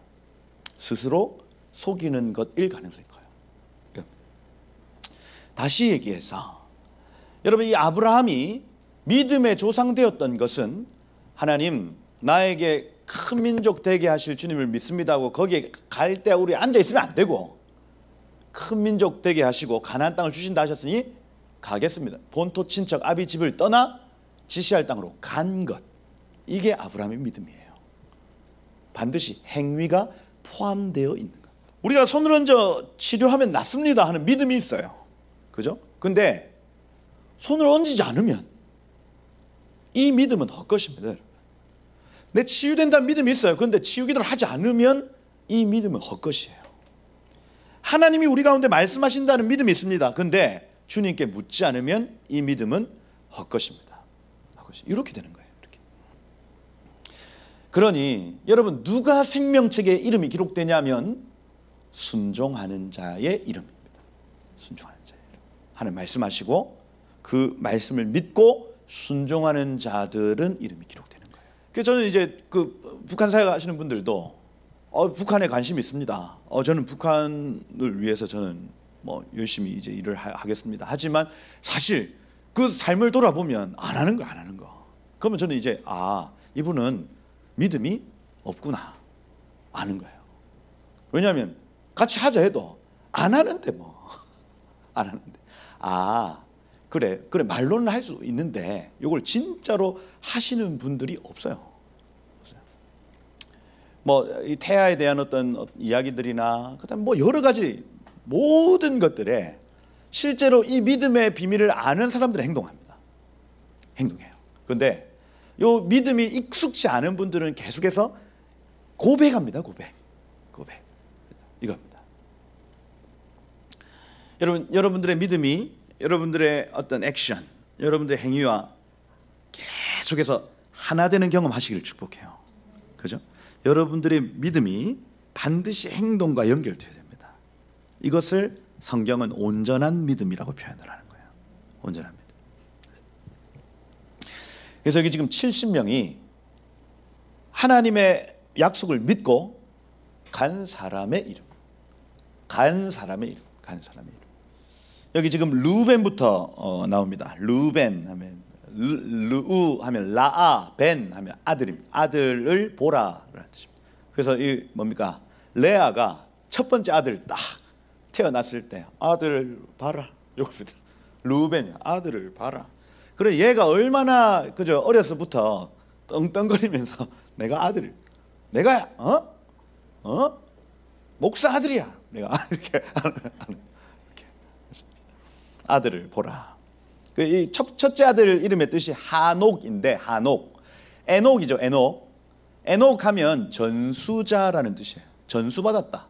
스스로 속이는 것일 가능성이 커요. 다시 얘기해서 여러분 이 아브라함이 믿음의 조상되었던 것은 하나님 나에게 큰 민족 되게 하실 주님을 믿습니다 하고 거기에 갈 때 우리 앉아 있으면 안 되고 큰 민족 되게 하시고 가나안 땅을 주신다 하셨으니 가겠습니다. 본토 친척 아비 집을 떠나 지시할 땅으로 간 것. 이게 아브라함의 믿음이에요. 반드시 행위가 포함되어 있는 것. 우리가 손을 얹어 치료하면 낫습니다 하는 믿음이 있어요. 그죠? 근데 손을 얹지 않으면 이 믿음은 헛것입니다. 내 치유된다는 믿음이 있어요. 그런데 치유기도를 하지 않으면 이 믿음은 헛것이에요. 하나님이 우리 가운데 말씀하신다는 믿음이 있습니다. 그런데 주님께 묻지 않으면 이 믿음은 헛것입니다. 이렇게 되는 거예요. 이렇게. 그러니 여러분, 누가 생명책에 이름이 기록되냐면 순종하는 자의 이름입니다. 순종하는 자의 이름. 하나님 말씀하시고 그 말씀을 믿고 순종하는 자들은 이름이 기록되는 거예요. 그래서 저는 이제 그 북한 사역 하시는 분들도 북한에 관심이 있습니다. 저는 북한을 위해서 저는 뭐 열심히 이제 일을 하겠습니다. 하지만 사실 그 삶을 돌아보면 안 하는 거. 그러면 저는 이제 이분은 믿음이 없구나 아는 거예요. 왜냐하면 같이 하자 해도 안 하는데 안 하는데 그래 말로는 할 수 있는데 이걸 진짜로 하시는 분들이 없어요. 뭐 이 태아에 대한 어떤 이야기들이나 그다음 뭐 여러 가지 모든 것들에 실제로 이 믿음의 비밀을 아는 사람들은 행동해요. 그런데 이 믿음이 익숙치 않은 분들은 계속해서 고백합니다. 고백 이겁니다. 여러분들의 믿음이 여러분들의 어떤 액션, 여러분들의 행위와 계속해서 하나 되는 경험하시기를 축복해요. 그죠? 여러분들의 믿음이 반드시 행동과 연결되어야 됩니다. 이것을 성경은 온전한 믿음이라고 표현을 하는 거예요. 온전한 믿음. 그래서 여기 지금 70명이 하나님의 약속을 믿고 간 사람의 이름. 여기 지금 루벤부터 나옵니다. 루벤 하면 르우 하면 라아, 벤 하면 아들입니다. 아들을 보라라는 뜻입니다. 그래서 이 뭡니까? 레아가 첫 번째 아들 딱 태어났을 때 아들 봐라. 이겁니다. 루벤 아들을 봐라. 그래 얘가 얼마나 그저 어려서부터 떵떵거리면서 내가 목사 아들이야. 내가 이렇게 아들을 보라. 이 첫째 아들 이름의 뜻이 하녹인데 하녹. 에녹이죠. 에녹 하면 전수자라는 뜻이에요. 전수받았다.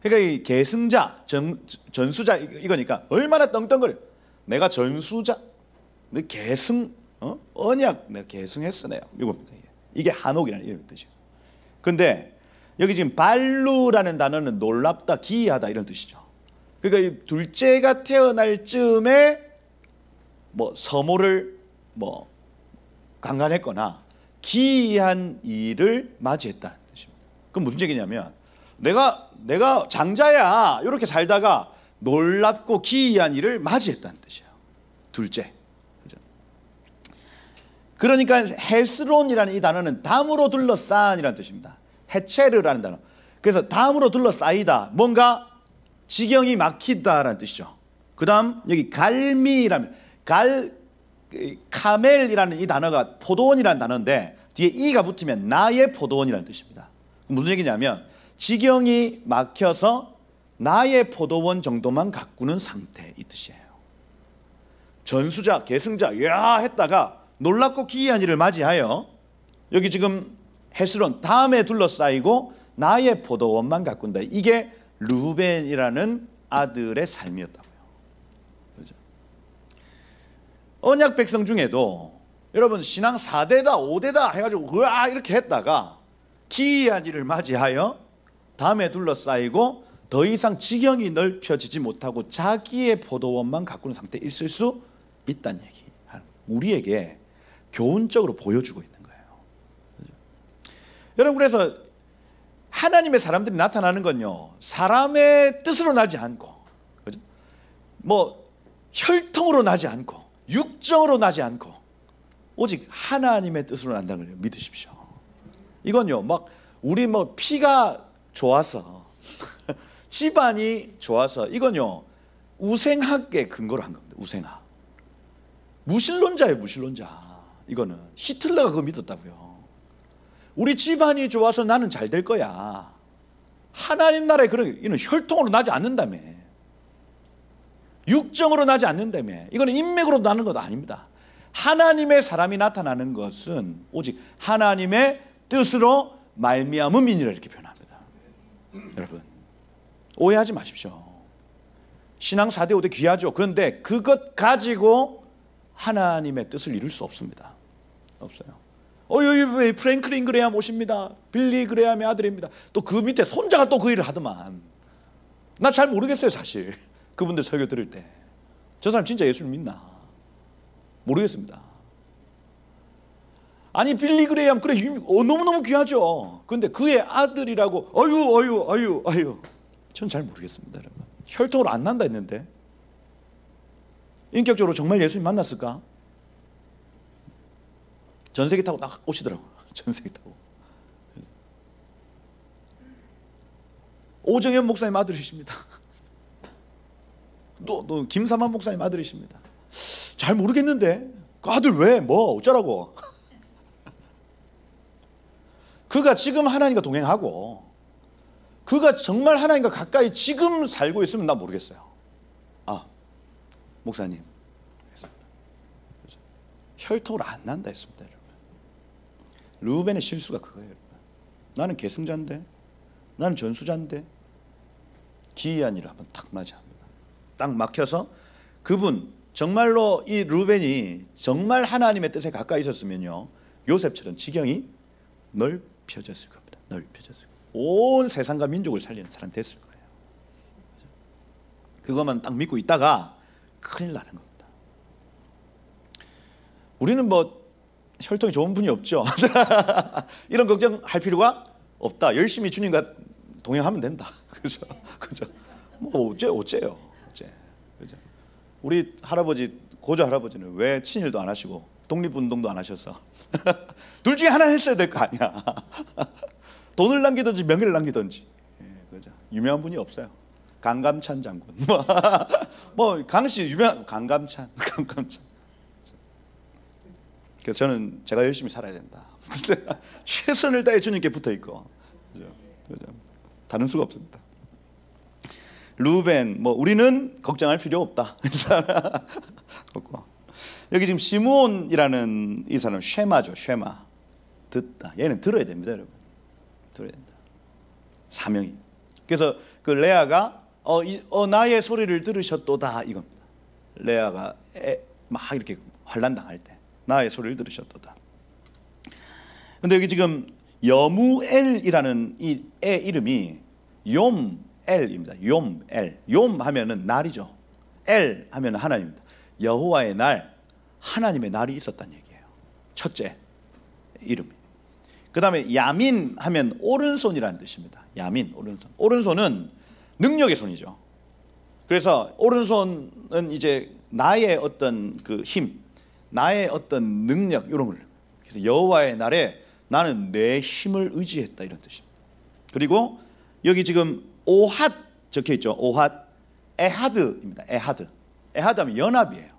그러니까 이 계승자, 전수자 이거니까 얼마나 떵떵거려. 내가 전수자, 내 계승, 언약 내가 계승했어 내가. 이겁니다. 이게 하녹이라는 이름의 뜻이에요. 그런데 여기 지금 발루라는 단어는 놀랍다, 기이하다 이런 뜻이죠. 그러니까 이 둘째가 태어날 즈음에 뭐 서모를 뭐 강간했거나 기이한 일을 맞이했다는 뜻입니다. 그럼 무슨 얘기냐면 내가 장자야 이렇게 살다가 놀랍고 기이한 일을 맞이했다는 뜻이에요. 둘째. 그죠? 그러니까 헤스론이라는 이 단어는 담으로 둘러싼이라는 뜻입니다. 헤체르라는 단어. 그래서 담으로 둘러싸이다. 뭔가 지경이 막히다라는 뜻이죠. 그 다음 여기 갈미라면 카멜이라는 이 단어가 포도원이라는 단어인데 뒤에 이가 붙으면 나의 포도원이라는 뜻입니다. 무슨 얘기냐면 지경이 막혀서 나의 포도원 정도만 가꾸는 상태 이 뜻이에요. 전수자, 계승자 야 했다가 놀랍고 기이한 일을 맞이하여 여기 지금 헤스론 다음에 둘러싸이고 나의 포도원만 가꾼다. 이게 루벤이라는 아들의 삶이었다고요. 그렇죠? 언약 백성 중에도 여러분 신앙 4대다 5대다 해가지고 으아 이렇게 했다가 기이한 일을 맞이하여 다음에 둘러싸이고 더 이상 지경이 넓혀지지 못하고 자기의 포도원만 가꾸는 상태에 있을 수 있다는 얘기. 우리에게 교훈적으로 보여주고 있는 거예요. 그렇죠? 여러분 그래서 하나님의 사람들이 나타나는 건요 사람의 뜻으로 나지 않고 그렇죠? 뭐 혈통으로 나지 않고 육정으로 나지 않고 오직 하나님의 뜻으로 난다는 걸 믿으십시오. 이건요 막 우리 뭐 피가 좋아서 집안이 좋아서 이건요 우생학의 근거로 한 겁니다. 우생학. 무신론자예요. 무신론자. 이거는 히틀러가 그거 믿었다고요. 우리 집안이 좋아서 나는 잘 될 거야. 하나님 나라에 그런 이는 혈통으로 나지 않는다며. 육정으로 나지 않는다며. 이거는 인맥으로 나는 것도 아닙니다. 하나님의 사람이 나타나는 것은 오직 하나님의 뜻으로 말미암음이니라 이렇게 표현합니다. 여러분 오해하지 마십시오. 신앙 4대 5대 귀하죠. 그런데 그것 가지고 하나님의 뜻을 이룰 수 없습니다. 없어요. 여기 프랭클린 그레이엄 오십니다. 빌리 그레이엄의 아들입니다. 또 그 밑에 손자가 또 그 일을 하더만. 나 잘 모르겠어요 사실. 그분들 설교 들을 때 저 사람 진짜 예수를 믿나 모르겠습니다. 아니 빌리 그레이엄 그래 너무너무 귀하죠. 그런데 그의 아들이라고 어유 전 잘 모르겠습니다. 여러분 혈통으로 안 난다 했는데 인격적으로 정말 예수님 만났을까? 전세기 타고 딱 오시더라고요. 전세기 타고. 오정현 목사님 아들이십니다. 또 김삼환 목사님 아들이십니다. 잘 모르겠는데 그 아들 왜 뭐 어쩌라고. 그가 지금 하나님과 동행하고 그가 정말 하나님과 가까이 지금 살고 있으면 나 모르겠어요. 목사님 혈통으로 안 난다 했습니다. 여러분. 르우벤의 실수가 그거예요. 여러분. 나는 계승자인데 나는 전수자인데 기이한 일을 한번 딱 맞이합니다. 딱 막혀서 그분 정말로 이 르우벤이 정말 하나님의 뜻에 가까이 있었으면요 요셉처럼 지경이 넓혀졌을 겁니다. 넓혀졌을 겁니다. 온 세상과 민족을 살리는 사람 됐을 거예요. 그것만 딱 믿고 있다가 큰일 나는 겁니다. 우리는 뭐 혈통이 좋은 분이 없죠. 이런 걱정할 필요가 없다. 열심히 주님과 동행하면 된다. 그죠? 뭐 어째요? 그죠? 우리 할아버지 고조 할아버지는 왜 친일도 안 하시고 독립운동도 안 하셔서 둘 중에 하나 했어야 될 거 아니야. 돈을 남기든지 명예를 남기든지. 그죠? 유명한 분이 없어요. 강감찬 장군. 뭐 강씨 유명 강감찬. 그래서 저는 제가 열심히 살아야 된다. 최선을 다해 주님께 붙어 있고. 그죠? 다른 수가 없습니다. 루벤 뭐 우리는 걱정할 필요 없다. 여기 지금 시므온이라는 이 사람 쉐마죠. 쉐마. 듣다. 얘는 들어야 됩니다, 여러분. 들어야 된다. 사명이. 그래서 그 레아가 나의 소리를 들으셨도다 이겁니다. 레아가 막 이렇게 환난 당할 때 나의 소리를 들으셨도다. 근데 여기 지금 여무엘이라는 이 애 이름이 욤엘입니다. 욤엘. 욤 하면은 날이죠. 엘 하면은 하나님입니다. 여호와의 날, 하나님의 날이 있었다는 얘기예요. 첫째 이름이. 그 다음에 야민 하면 오른손이라는 뜻입니다. 야민, 오른손. 오른손은 능력의 손이죠. 그래서 오른손은 이제 나의 어떤 그 힘, 나의 어떤 능력 이런 걸. 그래서 여호와의 날에 나는 내 힘을 의지했다 이런 뜻입니다. 그리고 여기 지금 오핫 적혀 있죠. 오핫, 에하드입니다. 에하드. 에하드 하면 연합이에요.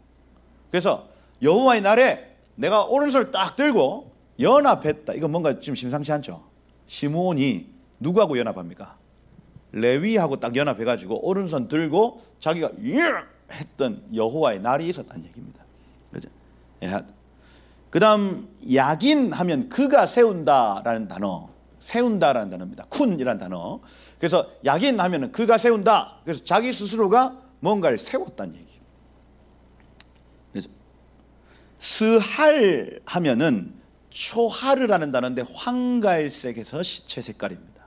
그래서 여호와의 날에 내가 오른손을 딱 들고 연합했다. 이건 뭔가 좀 심상치 않죠. 시므온이 누구하고 연합합니까? 레위하고 딱 연합해가지고 오른손 들고 자기가 했던 여호와의 날이 있었다는 얘기입니다. 그죠? 그 다음 야긴 하면 그가 세운다라는 단어, 세운다라는 단어입니다. 쿤이라는 단어. 그래서 야긴 하면 그가 세운다. 그래서 자기 스스로가 뭔가를 세웠다는 얘기. 그죠? 스할 하면은 초하르라는 단어인데 황갈색에서 시체 색깔입니다.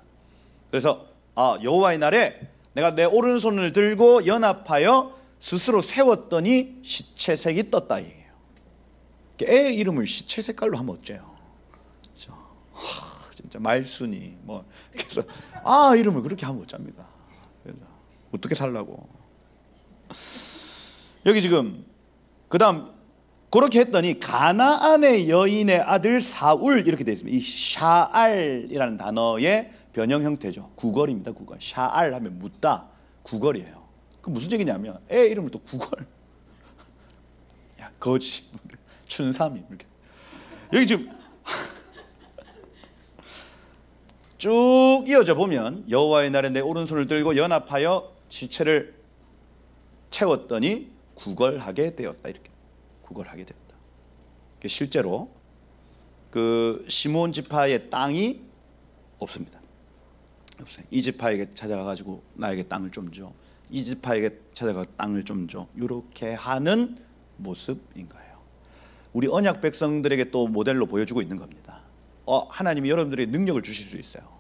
그래서 여호와의 날에 내가 내 오른손을 들고 연합하여 스스로 세웠더니 시체색이 떴다 이게요. 애 이름을 시체 색깔로 하면 어째요? 그렇죠? 진짜 말순이 뭐 그래서 이름을 그렇게 하면 어쩝니까? 어떻게 살라고? 여기 지금 그다음 그렇게 했더니 가나안의 여인의 아들 사울 이렇게 되어 있습니다. 이 샤알이라는 단어의 변형 형태죠. 구걸입니다. 구걸. 샤알 하면 묻다. 구걸이에요. 그 무슨 얘기냐면 애 이름을 또 구걸. 야, 거지. 춘삼이 이렇게. 여기 지금 쭉 이어져 보면 여호와의 날에 내 오른손을 들고 연합하여 지체를 채웠더니 구걸하게 되었다. 이렇게 구걸하게 되었다. 실제로 그 시므온 지파의 땅이 없습니다. 없어요. 이 지파에게 찾아가 가지고 나에게 땅을 좀 줘. 이 지파에게 찾아가 땅을 좀 줘. 이렇게 하는 모습인 거예요. 우리 언약 백성들에게 또 모델로 보여주고 있는 겁니다. 하나님이 여러분들에게 능력을 주실 수 있어요.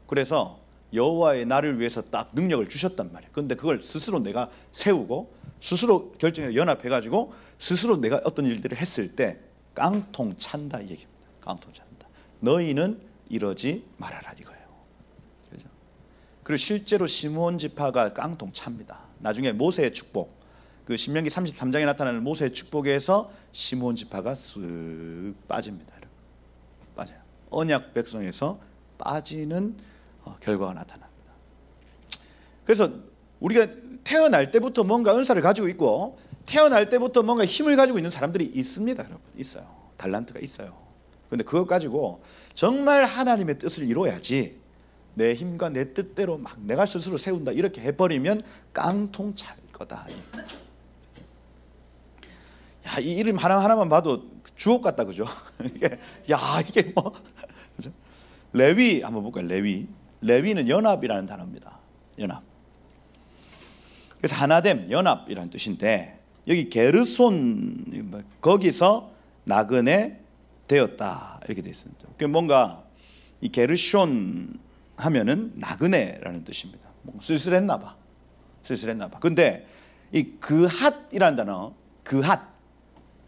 그래서 여호와의 날을 위해서 딱 능력을 주셨단 말이에요. 그런데 그걸 스스로 내가 세우고 스스로 결정해 연합해가지고 스스로 내가 어떤 일들을 했을 때 깡통 찬다 이 얘기입니다. 깡통 찬다. 너희는 이러지 말아라 이거예요. 그렇죠? 그리고 실제로 시므온 지파가 깡통 찹니다. 나중에 모세의 축복, 그 신명기 33장에 나타나는 모세의 축복에서 시므온 지파가 쓱 빠집니다. 빠져요. 언약 백성에서 빠지는 결과가 나타납니다. 그래서 우리가 태어날 때부터 뭔가 은사를 가지고 있고 태어날 때부터 뭔가 힘을 가지고 있는 사람들이 있습니다. 여러분 있어요. 달란트가 있어요. 그런데 그것 가지고 정말 하나님의 뜻을 이루어야지 내 힘과 내 뜻대로 막 내가 스스로 세운다 이렇게 해버리면 깡통 찰 거다. 야, 이 이름 하나만 봐도 주옥 같다, 그죠? 이게 뭐 그죠? 레위 한번 볼까요? 레위는 연합이라는 단어입니다. 연합. 그래서 하나됨, 연합이라는 뜻인데 여기 게르손 거기서 나그네 되었다 이렇게 되어 있습니다. 뭔가 이 게르손 하면은 나그네라는 뜻입니다. 쓸쓸했나 봐. 근데 이 그핫이라는 단어,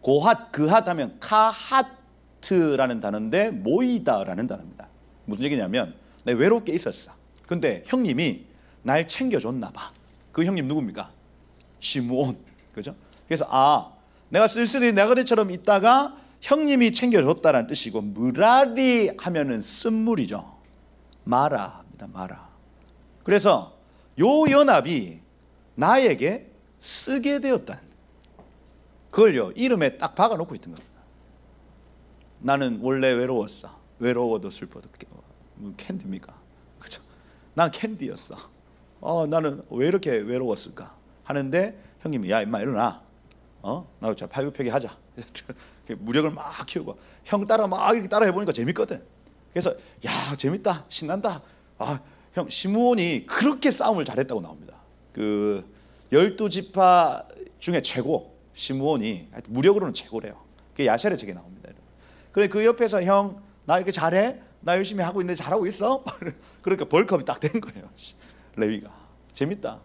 고핫 하면 카하트라는 단어인데 모이다라는 단어입니다. 무슨 얘기냐면 내가 외롭게 있었어. 근데 형님이 날 챙겨줬나 봐. 그 형님 누굽니까? 시므온. 그죠? 그래서 내가 쓸쓸히 나그네처럼 있다가 형님이 챙겨줬다라는 뜻이고 무라리 하면은 쓴물이죠. 마라입니다. 마라. 그래서 요 연합이 나에게 쓰게 되었다는 그걸요 이름에 딱 박아놓고 있던 겁니다. 나는 원래 외로웠어. 외로워도 슬퍼도 캔디입니까? 그죠? 난 캔디였어. 나는 왜 이렇게 외로웠을까? 하는데 형님이 야 임마 일어나. 나 팔굽혀펴기 하자. 무력을 막 키우고 형 따라 막 이렇게 따라 해보니까 재밌거든. 그래서 야 재밌다 신난다. 형 시므온이 그렇게 싸움을 잘했다고 나옵니다. 그 12지파 중에 최고 시므온이 무력으로는 최고래요. 그게 야셀의 책에 나옵니다. 그래 그 옆에서 형 나 이렇게 잘해? 나 열심히 하고 있는데 잘하고 있어? 그러니까 벌컵이 딱 된 거예요. 레위가 재밌다.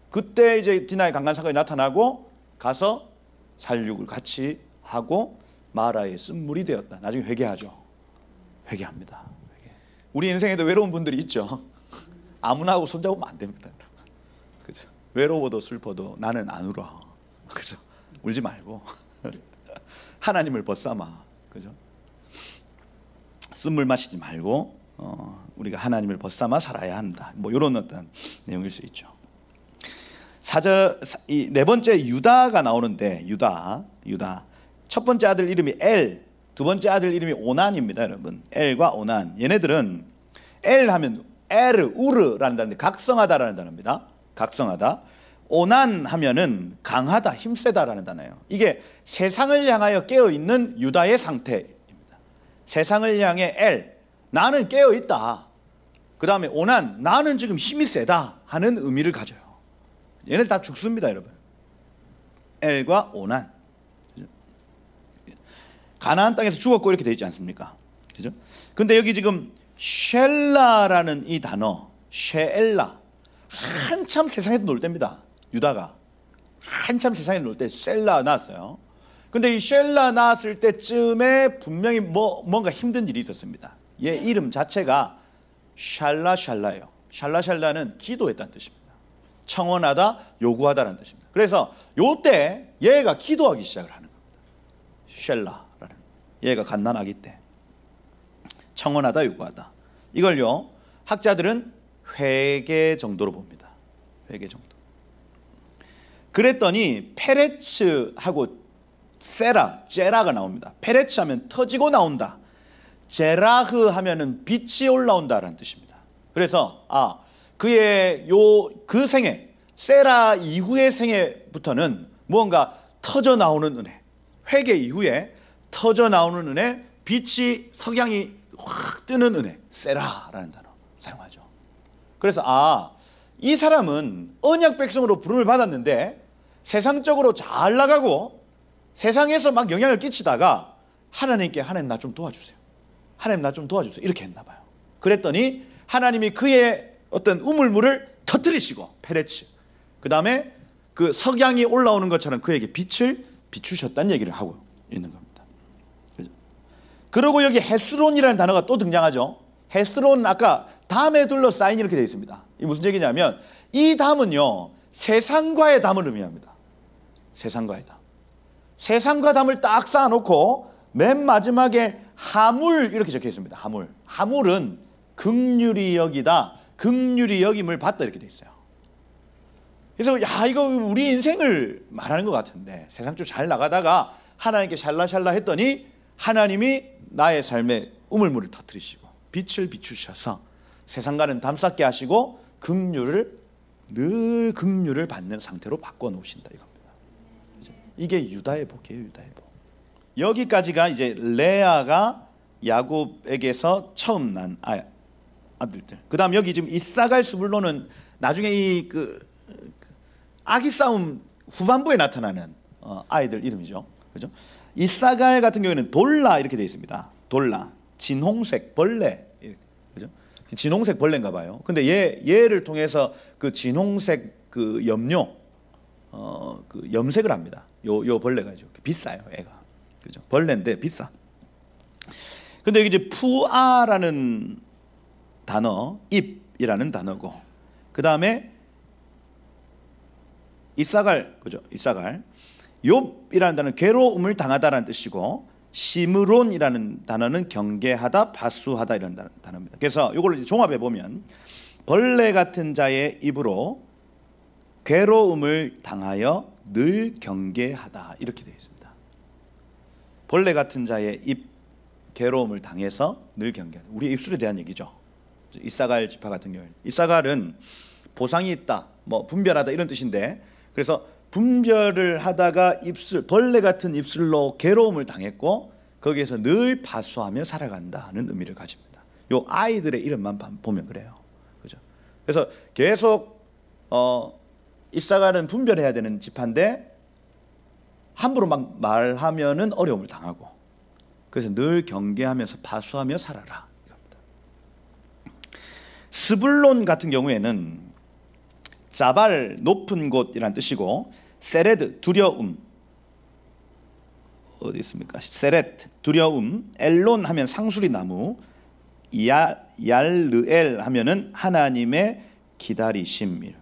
그때 이제 디나의 강간 사건이 나타나고 가서 살육을 같이 하고 마라의 쓴물이 되었다. 나중에 회개하죠. 회개합니다. 우리 인생에도 외로운 분들이 있죠. 아무나 하고 손잡으면 안 됩니다. 그죠? 외로워도 슬퍼도 나는 안 울어. 그죠? 울지 말고 하나님을 벗삼아. 그죠? 쓴물 마시지 말고 우리가 하나님을 벗삼아 살아야 한다. 뭐 이런 어떤 내용일 수 있죠. 이 네 번째 유다가 나오는데 유다 첫 번째 아들 이름이 엘, 두 번째 아들 이름이 오난입니다, 여러분. 엘과 오난. 얘네들은 엘 하면 에르 우르라는 단어인데 각성하다라는 단어입니다. 각성하다. 오난 하면은 강하다, 힘세다라는 단어예요. 이게 세상을 향하여 깨어 있는 유다의 상태입니다. 세상을 향해 엘, 나는 깨어 있다. 그 다음에 오난, 나는 지금 힘이 세다 하는 의미를 가져요. 얘네들 다 죽습니다, 여러분. 엘과 오난. 가나안 땅에서 죽었고 이렇게 되어 있지 않습니까? 그죠? 근데 여기 지금 쉘라라는 이 단어, 쉐엘라, 한참 세상에서 놀 때입니다. 유다가 한참 세상에 놀 때 셀라 나왔어요. 근데 이 쉘라 나왔을 때쯤에 분명히 뭔가 힘든 일이 있었습니다. 얘 이름 자체가 샬라샬라예요. 샬라샬라는 기도했다는 뜻입니다. 청원하다, 요구하다라는 뜻입니다. 그래서 요때 얘가 기도하기 시작을 하는 겁니다. 쉘라라는 얘가 갓난아기 때 청원하다, 요구하다. 이걸요 학자들은 회개 정도로 봅니다. 회개 정도. 그랬더니 페레츠하고 제라가 나옵니다. 페레츠 하면 터지고 나온다. 제라흐 하면은 빛이 올라온다라는 뜻입니다. 그래서 그의 그 생애, 세라 이후의 생애부터는 무언가 터져 나오는 은혜, 회개 이후에 터져 나오는 은혜, 빛이 석양이 확 뜨는 은혜, 세라라는 단어 사용하죠. 그래서 이 사람은 언약 백성으로 부름을 받았는데 세상적으로 잘 나가고 세상에서 막 영향을 끼치다가 하나님께 하나님 나 좀 도와주세요. 하나님 나 좀 도와주세요. 이렇게 했나 봐요. 그랬더니 하나님이 그의 어떤 우물물을 터뜨리시고 페레츠, 그 다음에 그 석양이 올라오는 것처럼 그에게 빛을 비추셨다는 얘기를 하고 있는 겁니다. 그죠? 그리고 여기 헤스론이라는 단어가 또 등장하죠. 헤스론 아까 담에 둘러싸인 이렇게 되어 있습니다. 이 무슨 얘기냐면 이 담은요 세상과의 담을 의미합니다. 세상과의 담. 세상과 담을 딱 쌓아놓고 맨 마지막에 하물 이렇게 적혀 있습니다. 하물. 하물은 긍휼히 여기다, 긍휼히 여김을 받다 이렇게 돼 있어요. 그래서 이거 우리 인생을 말하는 것 같은데 세상 좀 잘 나가다가 하나님께 샬라샬라 했더니 하나님이 나의 삶에 우물물을 터뜨리시고 빛을 비추셔서 세상과는 담쌓게 하시고 늘 긍휼을 받는 상태로 바꿔놓으신다 이겁니다. 이게 유다의 복이에요. 유다의 복. 여기까지가 이제 레아가 야곱에게서 처음 난 아들들. 그다음 여기 지금 이사갈 스불론은 나중에 이 아기 싸움 후반부에 나타나는 아이들 이름이죠. 그죠? 이사갈 같은 경우에는 돌라 이렇게 되어 있습니다. 돌라, 진홍색 벌레. 그죠? 진홍색 벌레인가 봐요. 근데 얘를 통해서 그 진홍색 그 염료 그 염색을 합니다. 요 벌레가 비싸요, 애가. 그죠? 벌레인데 비싸. 근데 여기 이제 푸아라는 단어, 입이라는 단어고, 그 다음에 이사갈, 그죠? 이사갈. 욥이라는 단어는 괴로움을 당하다라는 뜻이고, 시므론이라는 단어는 경계하다, 파수하다 이런 단어입니다. 그래서 이걸 종합해 보면 벌레 같은 자의 입으로 괴로움을 당하여 늘 경계하다 이렇게 되어 있습니다. 벌레 같은 자의 입, 괴로움을 당해서 늘 경계하다. 우리의 입술에 대한 얘기죠. 이사갈 지파 같은 경우에 이사갈은 보상이 있다, 뭐 분별하다 이런 뜻인데, 그래서 분별을 하다가 벌레 같은 입술로 괴로움을 당했고 거기에서 늘 파수하며 살아간다는 의미를 가집니다. 요 아이들의 이름만 보면 그래요. 그죠? 그래서 계속 이사갈은 분별해야 되는 지파인데 함부로 막 말하면은 어려움을 당하고, 그래서 늘 경계하면서 파수하며 살아라 이겁니다. 스불론 같은 경우에는 자발 높은 곳이란 뜻이고, 세레드 두려움 어디 있습니까? 세렛 두려움, 엘론 하면 상수리 나무, 얄르엘 하면은 하나님의 기다리심.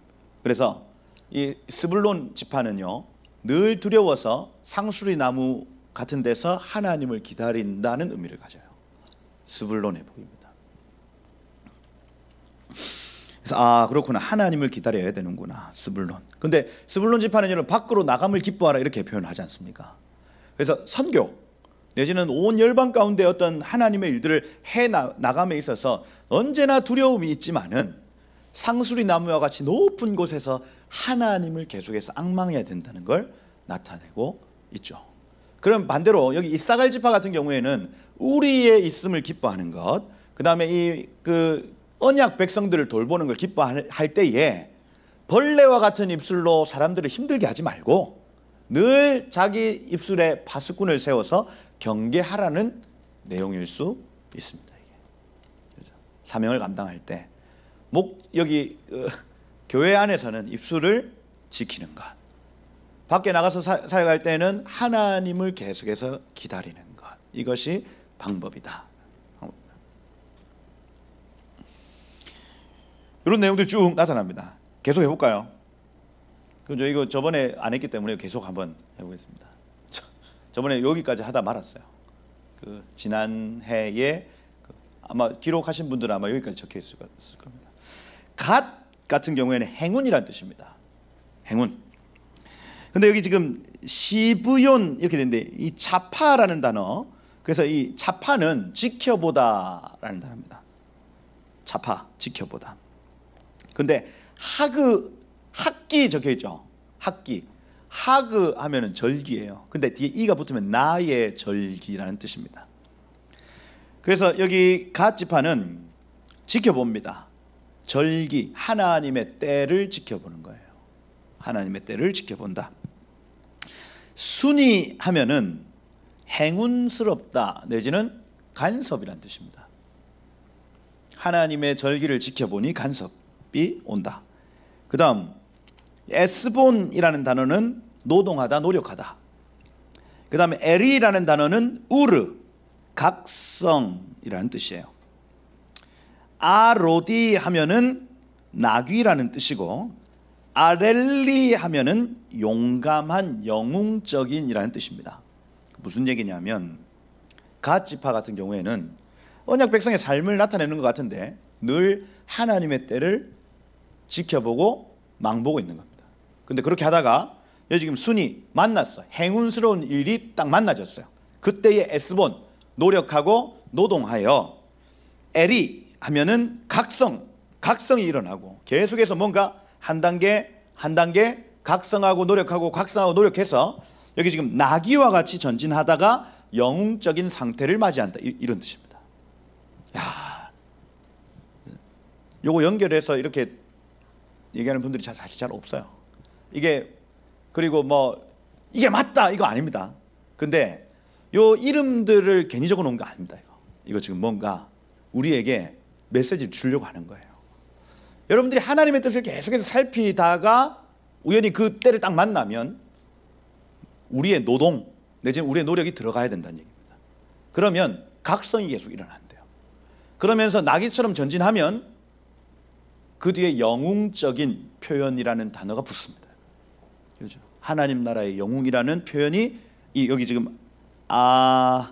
그래서 이 스불론 지파는요 늘 두려워서 상수리 나무 같은 데서 하나님을 기다린다는 의미를 가져요. 스불론의 복입니다. 그래서 그렇구나, 하나님을 기다려야 되는구나 스불론. 근데 스불론 지파는 여러분 밖으로 나감을 기뻐하라 이렇게 표현하지 않습니까? 그래서 선교 내지는 온 열방 가운데 어떤 하나님의 일들을 해 나감에 있어서 언제나 두려움이 있지만은 상수리 나무와 같이 높은 곳에서 하나님을 계속해서 앙망해야 된다는 걸 나타내고 있죠. 그럼 반대로 여기 이사갈 지파 같은 경우에는 우리의 있음을 기뻐하는 것, 그 다음에 언약 백성들을 돌보는 걸 기뻐할 때에 벌레와 같은 입술로 사람들을 힘들게 하지 말고 늘 자기 입술에 파수꾼을 세워서 경계하라는 내용일 수 있습니다. 이게. 사명을 감당할 때 여기 교회 안에서는 입술을 지키는 것, 밖에 나가서 사역할 때는 하나님을 계속해서 기다리는 것, 이것이 방법이다. 이런 내용들이 쭉 나타납니다. 계속 해볼까요? 그죠? 이거 저번에 안 했기 때문에 계속 한번 해보겠습니다. 저번에 여기까지 하다 말았어요. 지난해에 아마 기록하신 분들은 아마 여기까지 적혀 있을 겁니다. 갓 같은 경우에는 행운이라는 뜻입니다. 행운. 근데 여기 지금 시브yon 이렇게 되는데 이 차파라는 단어, 그래서 이 차파는 지켜보다라는 단어입니다. 차파, 지켜보다. 근데 학기 적혀 있죠. 학기. 하그 하면은 절기예요. 근데 뒤에 이가 붙으면 나의 절기라는 뜻입니다. 그래서 여기 갓 지파는 지켜봅니다. 절기, 하나님의 때를 지켜보는 거예요. 하나님의 때를 지켜본다. 순이 하면은 행운스럽다 내지는 간섭이라는 뜻입니다. 하나님의 절기를 지켜보니 간섭이 온다. 그 다음 에스본이라는 단어는 노동하다, 노력하다. 그 다음에 에리라는 단어는 우르, 각성이라는 뜻이에요. 아로디 하면은 나귀라는 뜻이고, 아렐리 하면은 용감한, 영웅적인이라는 뜻입니다. 무슨 얘기냐면 갓 지파 같은 경우에는 언약 백성의 삶을 나타내는 것 같은데 늘 하나님의 때를 지켜보고 망보고 있는 겁니다. 근데 그렇게 하다가 여기 지금 순이 만났어. 행운스러운 일이 딱 만나졌어요. 그때의 에스본, 노력하고 노동하여, 에리 하면은 각성이 일어나고 계속해서 뭔가 한 단계 각성하고 노력하고 각성하고 노력해서 여기 지금 나귀와 같이 전진하다가 영웅적인 상태를 맞이한다, 이런 뜻입니다. 야, 요거 연결해서 이렇게 얘기하는 분들이 사실 잘 없어요. 이게 그리고 뭐 이게 맞다 이거 아닙니다. 근데 요 이름들을 괜히 적어 놓은 거 아닙니다. 이거 지금 뭔가 우리에게 메시지를 주려고 하는 거예요. 여러분들이 하나님의 뜻을 계속해서 살피다가 우연히 그 때를 딱 만나면 우리의 노동 내지는 우리의 노력이 들어가야 된다는 얘기입니다. 그러면 각성이 계속 일어난대요. 그러면서 나귀처럼 전진하면 그 뒤에 영웅적인 표현이라는 단어가 붙습니다. 그렇죠? 하나님 나라의 영웅이라는 표현이 여기 지금 아렐리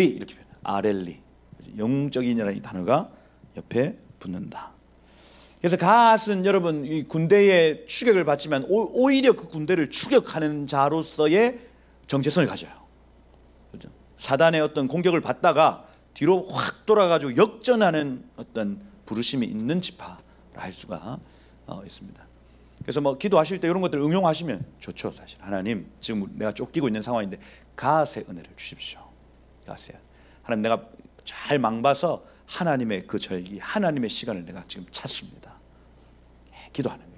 이렇게 표현해요. 아렐리, 영웅적인이라는 단어가 옆에 붙는다. 그래서 갓은 여러분 이 군대의 추격을 받지만 오히려 그 군대를 추격하는 자로서의 정체성을 가져요. 그렇죠? 사단의 어떤 공격을 받다가 뒤로 확 돌아가지고 역전하는 어떤 부르심이 있는 지파라 할 수가 있습니다. 그래서 뭐 기도하실 때 이런 것들 응용하시면 좋죠. 사실 하나님 지금 내가 쫓기고 있는 상황인데 갓의 은혜를 주십시오. 갓의 하나님 내가 잘 망봐서 하나님의 그 절기, 하나님의 시간을 내가 지금 찾습니다. 기도하는 거예요.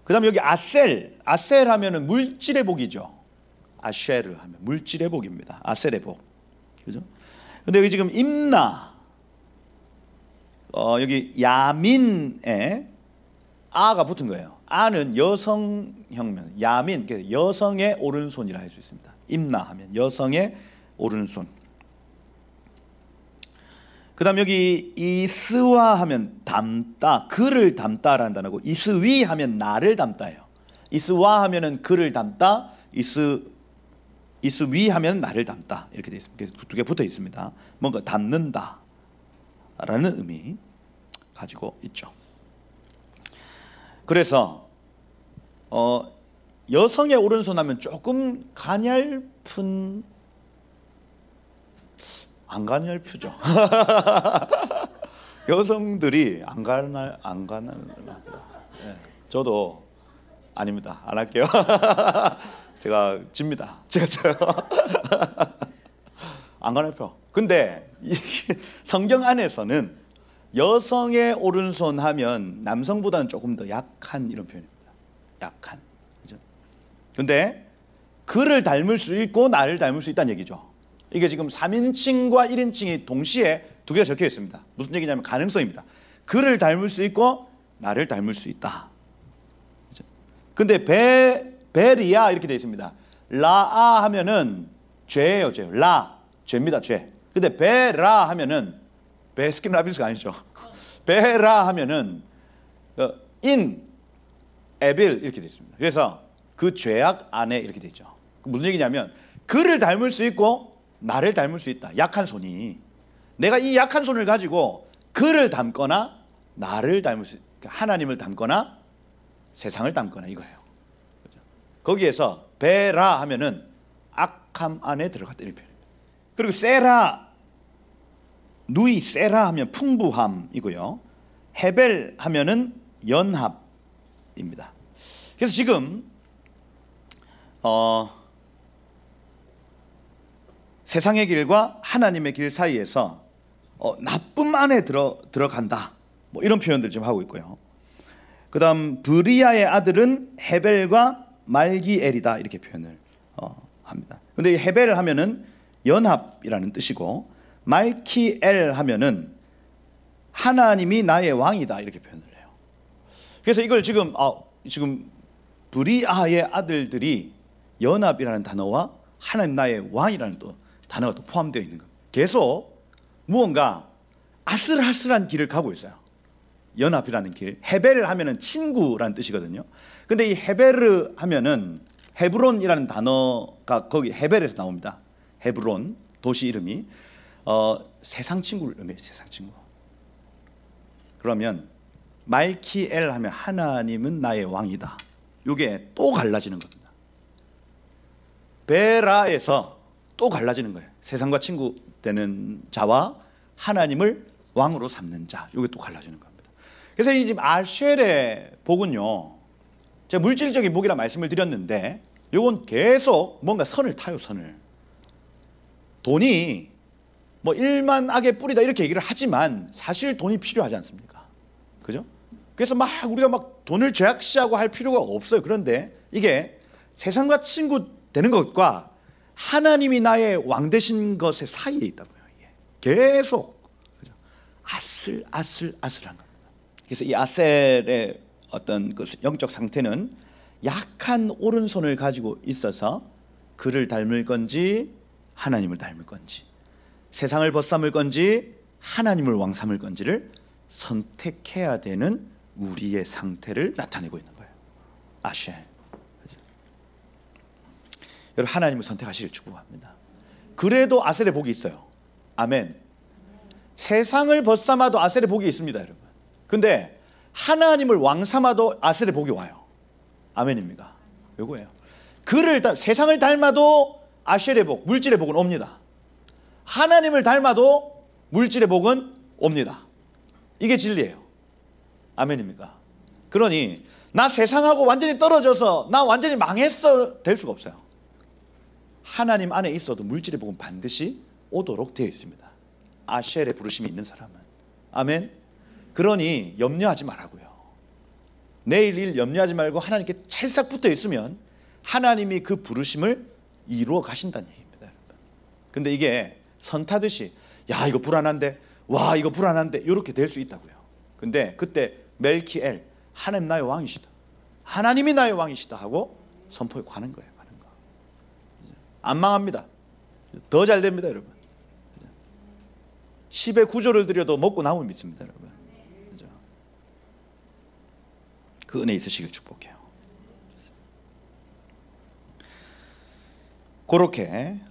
그 다음에 여기 아셀 하면은 물질의 복이죠. 아쉐르 하면 물질의 복입니다. 아셀의 복. 그죠? 근데 여기 지금 임나, 여기 야민에 아가 붙은 거예요. 아는 여성형면, 야민, 여성의 오른손이라 할 수 있습니다. 임나 하면 여성의 오른손. 그 다음 여기 이스와 하면 담다, 그를 담다라는 단어고, 이스위 하면 나를 담다예요. 이스와 하면은 그를 담다, 이스위 하면 나를 담다, 이렇게 되어 있습니다. 두 개 붙어 있습니다. 뭔가 담는다 라는 의미 가지고 있죠. 그래서 여성의 오른손 하면 조금 가냘픈, 안 가냘프죠. 여성들이 안 가냘합니다. 네, 저도 아닙니다. 안 할게요. 제가 집니다. 제가 안 가냘펴. 근데 성경 안에서는 여성의 오른손 하면 남성보다는 조금 더 약한 이런 표현입니다. 약한. 그죠? 근데 그를 닮을 수 있고 나를 닮을 수 있다는 얘기죠. 이게 지금 3인칭과 1인칭이 동시에 두 개가 적혀 있습니다. 무슨 얘기냐면 가능성입니다. 그를 닮을 수 있고 나를 닮을 수 있다. 그죠? 근데 베리아 이렇게 되어 있습니다. 라아 하면은 죄예요, 죄. 죄입니다, 죄. 근데 베라 하면은 베스킨라빈스가 아니죠. 베라 하면은 에빌 이렇게 되어 있습니다. 그래서 그 죄악 안에 이렇게 되어 있죠. 무슨 얘기냐면 그를 닮을 수 있고 나를 닮을 수 있다. 약한 손이. 내가 이 약한 손을 가지고 그를 닮거나 나를 닮을 수 있다. 하나님을 닮거나 세상을 닮거나 이거예요. 거기에서 베라 하면은 악함 안에 들어갔다 이런 표현입니다. 그리고 세라, 누이 세라 하면 풍부함이고요. 헤벨 하면은 연합입니다. 그래서 지금 세상의 길과 하나님의 길 사이에서 나쁨 안에 들어간다. 뭐 이런 표현들 좀 하고 있고요. 그다음 브리아의 아들은 헤벨과 말기엘이다 이렇게 표현을 합니다. 근데 헤벨 하면은 연합이라는 뜻이고 말키엘 하면은 하나님이 나의 왕이다 이렇게 표현을 해요. 그래서 이걸 지금 브리아의 아들들이 연합이라는 단어와 하나님 나의 왕이라는 또 단어가 또 포함되어 있는 겁니다. 계속 무언가 아슬아슬한 길을 가고 있어요. 연합이라는 길. 헤벨 하면은 친구라는 뜻이거든요. 근데 이 헤베르 하면은 헤브론이라는 단어가 거기 헤벨에서 나옵니다. 헤브론 도시 이름이 세상 친구를 의미해요. 세상 친구. 그러면 말키엘 하면 하나님은 나의 왕이다. 이게 또 갈라지는 겁니다. 베라에서 또 갈라지는 거예요. 세상과 친구 되는 자와 하나님을 왕으로 삼는 자. 이게 또 갈라지는 겁니다. 그래서 이 지금 아쉘의 복은요, 제가 물질적인 복이라 말씀을 드렸는데 이건 계속 뭔가 선을 타요. 선을. 돈이 뭐 일만 악의 뿌리다 이렇게 얘기를 하지만 사실 돈이 필요하지 않습니까? 그죠? 그래서 막 우리가 막 돈을 죄악시하고 할 필요가 없어요. 그런데 이게 세상과 친구 되는 것과 하나님이 나의 왕 되신 것의 사이에 있다고요. 이게 계속 그죠? 아슬아슬한 겁니다. 그래서 이 아셀의 어떤 그 영적 상태는 약한 오른손을 가지고 있어서 그를 닮을 건지 하나님을 닮을 건지, 세상을 벗삼을 건지 하나님을 왕 삼을 건지를 선택해야 되는 우리의 상태를 나타내고 있는 거예요. 아쉘. 여러분 하나님을 선택하시길 축복합니다. 그래도 아셀의 복이 있어요. 아멘. 세상을 벗삼아도 아셀의 복이 있습니다, 여러분. 근데 하나님을 왕 삼아도 아셀의 복이 와요. 아멘입니까? 요거예요. 세상을 닮아도 아셀의 복, 물질의 복은 옵니다. 하나님을 닮아도 물질의 복은 옵니다. 이게 진리예요. 아멘입니까? 그러니 나 세상하고 완전히 떨어져서 나 완전히 망했어 될 수가 없어요. 하나님 안에 있어도 물질의 복은 반드시 오도록 되어 있습니다. 아셀의 부르심이 있는 사람은. 아멘. 그러니 염려하지 말라고요. 내일 일 염려하지 말고 하나님께 찰싹 붙어 있으면 하나님이 그 부르심을 이루어 가신다는 얘기입니다, 여러분. 근데 이게 선 타듯이 야 이거 불안한데, 와 이거 불안한데 이렇게 될 수 있다고요. 근데 그때 멜키엘 하나님 나의 왕이시다, 하나님이 나의 왕이시다 하고 선포에 가는 거예요. 가는 거. 안 망합니다. 더 잘 됩니다, 여러분. 10의 9조를 드려도 먹고 남으면 믿습니다, 여러분. 그 은혜 있으시길 축복해요. 그렇게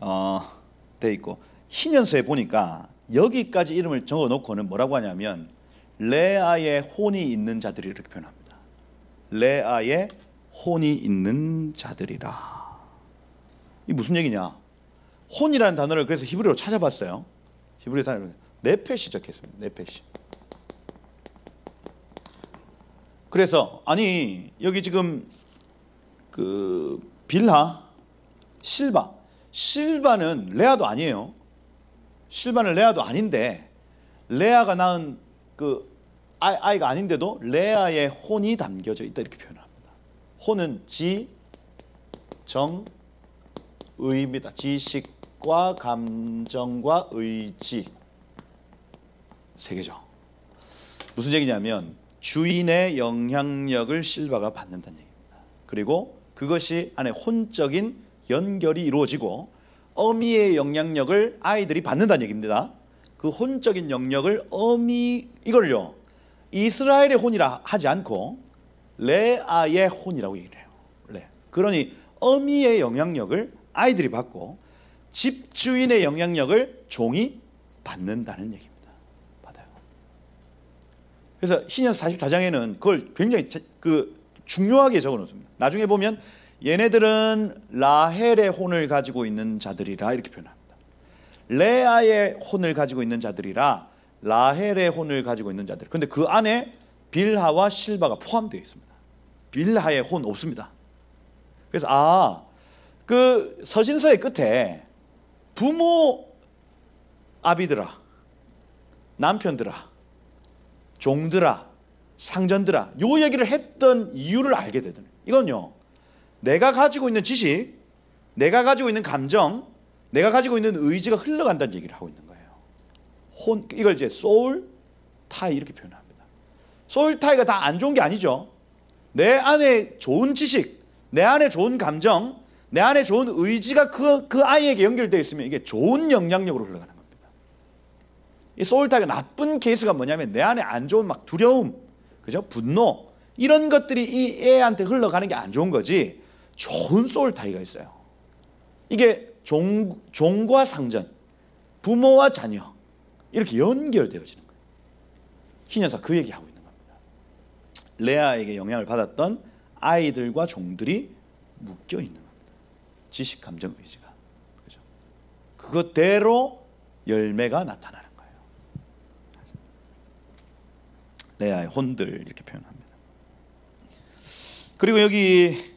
돼 있고 희년서에 보니까 여기까지 이름을 적어놓고는 뭐라고 하냐면 레아의 혼이 있는 자들이 이렇게 표현합니다. 레아의 혼이 있는 자들이라. 이 무슨 얘기냐? 혼이라는 단어를 그래서 히브리어로 찾아봤어요. 히브리어 단어를 네펫이 적혀있습니다. 네펫이. 그래서 아니 여기 지금 그 빌하, 실바는 레아도 아니에요. 실바는 레아도 아닌데 레아가 낳은 그 아이가 아닌데도 레아의 혼이 담겨져 있다 이렇게 표현합니다. 혼은 의입니다. 지식과 감정과 의지 세 개죠. 무슨 얘기냐면 주인의 영향력을 실바가 받는다는 얘기입니다. 그리고 그것이 안에 혼적인 연결이 이루어지고 어미의 영향력을 아이들이 받는다는 얘기입니다. 그 혼적인 영역을 이걸요 이스라엘의 혼이라 하지 않고 레아의 혼이라고 얘기를 해요. 그러니 어미의 영향력을 아이들이 받고 집주인의 영향력을 종이 받는다는 얘기입니다. 받아요. 그래서 희년서 44장에는 그걸 굉장히 중요하게 적어놓습니다. 나중에 보면 얘네들은 라헬의 혼을 가지고 있는 자들이라 이렇게 표현합니다. 레아의 혼을 가지고 있는 자들이라 라헬의 혼을 가지고 있는 자들. 근데 그 안에 빌하와 실바가 포함되어 있습니다. 빌하의 혼 없습니다. 그래서 그 서신서의 끝에 부모 아비들아, 남편들아, 종들아, 상전들아 요 얘기를 했던 이유를 알게 되더니 이건요, 내가 가지고 있는 지식, 내가 가지고 있는 감정, 내가 가지고 있는 의지가 흘러간다는 얘기를 하고 있는 거예요. 이걸 이제 소울 타이 이렇게 표현합니다. 소울 타이가 다 안 좋은 게 아니죠. 내 안에 좋은 지식, 내 안에 좋은 감정, 내 안에 좋은 의지가 그 아이에게 연결되어 있으면 이게 좋은 영향력으로 흘러가는 겁니다. 이 소울 타이가 나쁜 케이스가 뭐냐면 내 안에 안 좋은 막 두려움, 그죠? 분노 이런 것들이 이 애한테 흘러가는 게 안 좋은 거지. 좋은 소울 타이가 있어요. 이게 종과 상전, 부모와 자녀 이렇게 연결되어지는 거예요. 희년사 그 얘기하고 있는 겁니다. 레아에게 영향을 받았던 아이들과 종들이 묶여 있는 겁니다. 지식, 감정, 의지가. 그죠? 그것대로 열매가 나타나는 거예요. 레아의 혼들 이렇게 표현합니다. 그리고 여기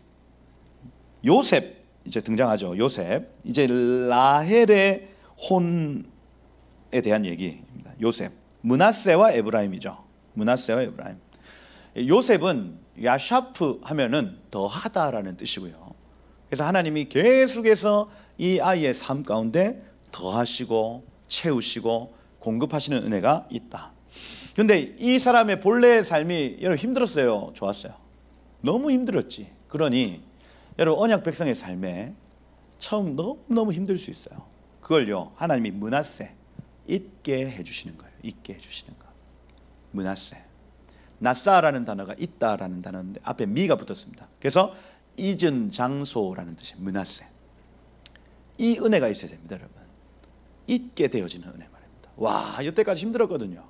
요셉 이제 등장하죠. 요셉. 이제 라헬의 혼에 대한 얘기입니다. 요셉. 므낫세와 에브라임이죠. 므낫세와 에브라임. 요셉은 야샤프 하면은 더하다라는 뜻이고요. 그래서 하나님이 계속해서 이 아이의 삶 가운데 더하시고 채우시고 공급하시는 은혜가 있다. 그런데 이 사람의 본래의 삶이 여러분 힘들었어요? 좋았어요? 너무 힘들었지. 그러니 여러분 언약 백성의 삶에 처음 너무 힘들 수 있어요. 그걸요 하나님이 므낫세 잊게 해주시는 거예요. 잊게 해주시는 거. 므낫세. 나사라는 단어가 있다라는 단어인데 앞에 미가 붙었습니다. 그래서 잊은 장소라는 뜻이 므낫세. 이 은혜가 있어야 됩니다, 여러분. 잊게 되어지는 은혜 말입니다. 와, 이때까지 힘들었거든요.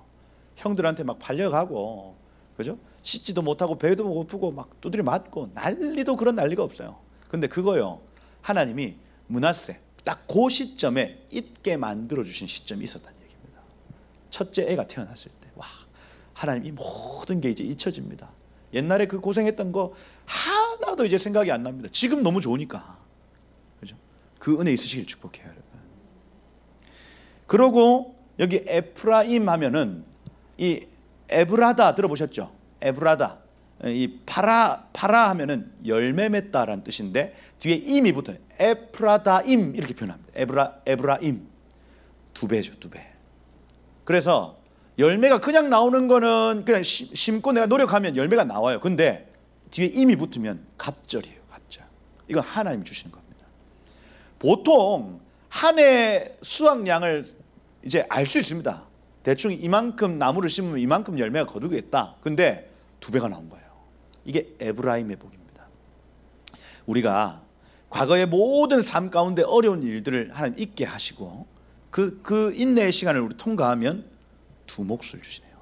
형들한테 막 팔려가고, 그죠? 씻지도 못하고 배도 고프고 막 두드려 맞고 난리도 그런 난리가 없어요. 근데 그거요, 하나님이 므낫세 딱 그 시점에 잊게 만들어 주신 시점이 있었다는 얘기입니다. 첫째 애가 태어났을 때, 와, 하나님 이 모든 게 이제 잊혀집니다. 옛날에 그 고생했던 거 하나도 이제 생각이 안 납니다. 지금 너무 좋으니까. 그죠? 그 은혜 있으시길 축복해요, 여러분. 그러고 여기 에프라임 하면은 이 에브라다 들어보셨죠? 에브라다. 이 파라 하면은 열매 맺다라는 뜻인데 뒤에 임이 붙어요. 에프라다임 이렇게 표현합니다. 에브라임. 2배죠, 2배. 그래서 열매가 그냥 나오는 거는 그냥 심고 내가 노력하면 열매가 나와요. 근데 뒤에 임이 붙으면 갑절이에요, 갑절. 이건 하나님이 주시는 겁니다. 보통 한 해 수확량을 이제 알 수 있습니다. 대충 이만큼 나무를 심으면 이만큼 열매가 거두겠다. 근데 2배가 나온 거예요. 이게 에브라임의 복입니다. 우리가 과거의 모든 삶 가운데 어려운 일들을 하나님 잊게 하시고 그 인내의 시간을 우리 통과하면 2 몫을 주시네요.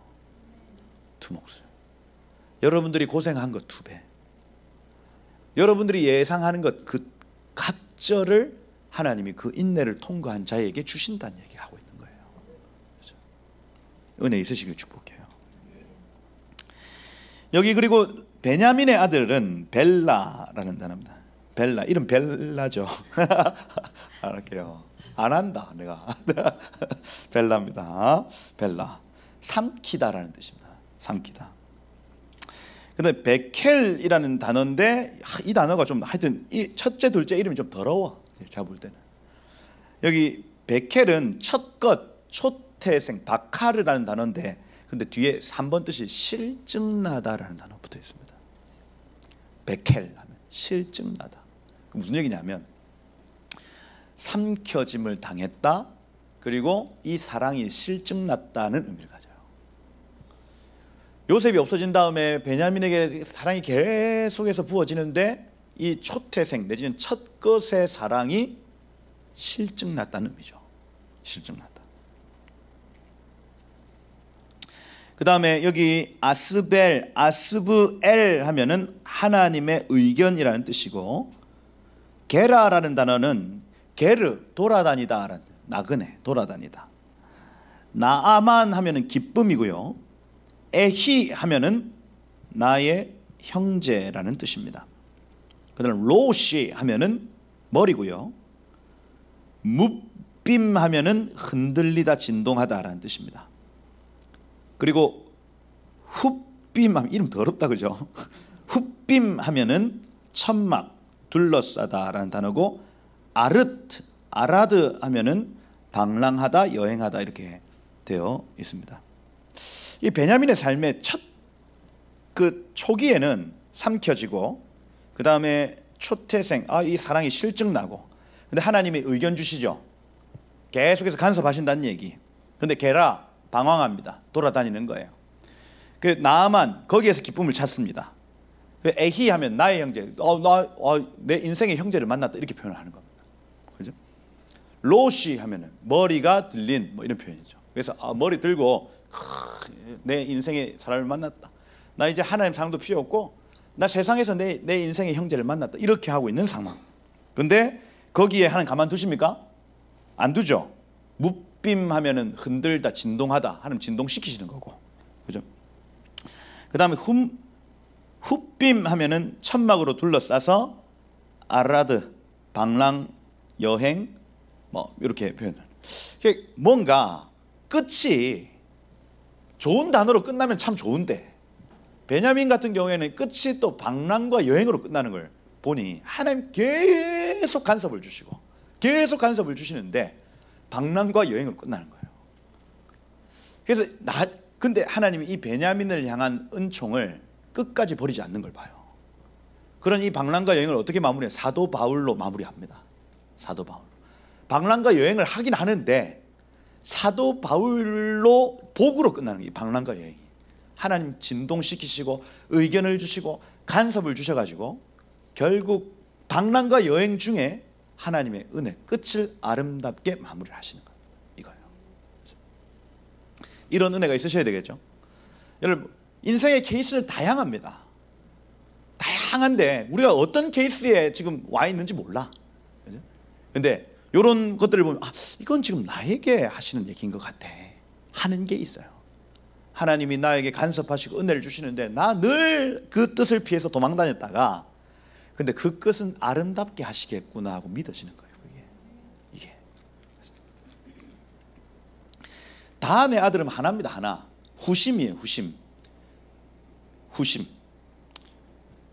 2 몫을. 여러분들이 고생한 것 2배. 여러분들이 예상하는 것 그 갑절을 하나님이 그 인내를 통과한 자에게 주신다는 얘기하고 있는 거예요. 그렇죠? 은혜 있으시길 축복해요. 여기 그리고 베냐민의 아들은 벨라라는 단어입니다. 벨라, 이름 벨라죠. 알게요. 안 한다 내가. 벨라입니다. 벨라. 삼키다라는 뜻입니다. 삼키다. 근데 베켈이라는 단어인데 이 단어가 좀 하여튼 이 첫째 둘째 이름이 좀 더러워. 제가 볼 때는. 여기 베켈은 첫것, 초태생, 바카르라는 단어인데 근데 뒤에 3번 뜻이 실증나다라는 단어 붙어 있습니다. 베켈 하면 실증나다. 무슨 얘기냐면 삼켜짐을 당했다. 그리고 이 사랑이 실증났다는 의미를 가져요. 요셉이 없어진 다음에 베냐민에게 사랑이 계속해서 부어지는데 이 초태생 내지는 첫 것의 사랑이 실증났다는 의미죠. 실증났다. 그 다음에 여기 아스벨, 아스브엘 하면은 하나님의 의견이라는 뜻이고, 게라라는 단어는 게르, 돌아다니다, 나그네, 돌아다니다. 나아만 하면은 기쁨이고요. 에히 하면은 나의 형제라는 뜻입니다. 그 다음 로시 하면은 머리고요. 뭇빔 하면은 흔들리다, 진동하다라는 뜻입니다. 그리고 훗빔 하면 이름 더럽다, 그죠? 훗빔 하면은 천막, 둘러싸다라는 단어고, 아라드 하면은 방랑하다, 여행하다 이렇게 되어 있습니다. 이 베냐민의 삶의 첫 그 초기에는 삼켜지고, 그 다음에 초태생, 이 사랑이 실증나고, 근데 하나님이 의견 주시죠. 계속해서 간섭하신다는 얘기. 근데 게라 방황합니다. 돌아다니는 거예요. 그 나아만 거기에서 기쁨을 찾습니다. 그 에히 하면 나의 형제, 내 인생의 형제를 만났다 이렇게 표현하는 겁니다. 그죠? 로시 하면은 머리가 들린 뭐 이런 표현이죠. 그래서 머리 들고 내 인생의 사람을 만났다. 나 이제 하나님 사랑도 필요 없고 나 세상에서 내 인생의 형제를 만났다 이렇게 하고 있는 상황. 근데 거기에 하나님 가만두십니까? 안 두죠. 뭇빔 하면은 흔들다, 진동하다. 하나님 진동시키시는 거고, 그죠? 그 다음에 훗빔 하면은 천막으로 둘러싸서 아라드, 방랑, 여행 뭐 이렇게 표현을. 뭔가 끝이 좋은 단어로 끝나면 참 좋은데, 베냐민 같은 경우에는 끝이 또 방랑과 여행으로 끝나는 걸 보니 하나님 계속 간섭을 주시고 계속 간섭을 주시는데 방랑과 여행으로 끝나는 거예요. 그래서 근데 하나님이 이 베냐민을 향한 은총을 끝까지 버리지 않는 걸 봐요. 그런 이 방랑과 여행을 어떻게 마무리해요? 사도 바울로 마무리합니다. 사도 바울. 방랑과 여행을 하긴 하는데 사도 바울로 복으로 끝나는 게 방랑과 여행이. 하나님 진동시키시고 의견을 주시고 간섭을 주셔가지고 결국 방랑과 여행 중에 하나님의 은혜 끝을 아름답게 마무리를 하시는 거예요. 이거예요. 이런 은혜가 있으셔야 되겠죠. 여러분, 인생의 케이스는 다양합니다. 다양한데 우리가 어떤 케이스에 지금 와 있는지 몰라. 근데 이런 것들을 보면 이건 지금 나에게 하시는 얘기인 것 같아 하는 게 있어요. 하나님이 나에게 간섭하시고 은혜를 주시는데 나 늘 그 뜻을 피해서 도망다녔다가 근데 그 끝은 아름답게 하시겠구나 하고 믿어지는 거예요. 이게 다한의 아들은 하나입니다. 하나. 후심이에요.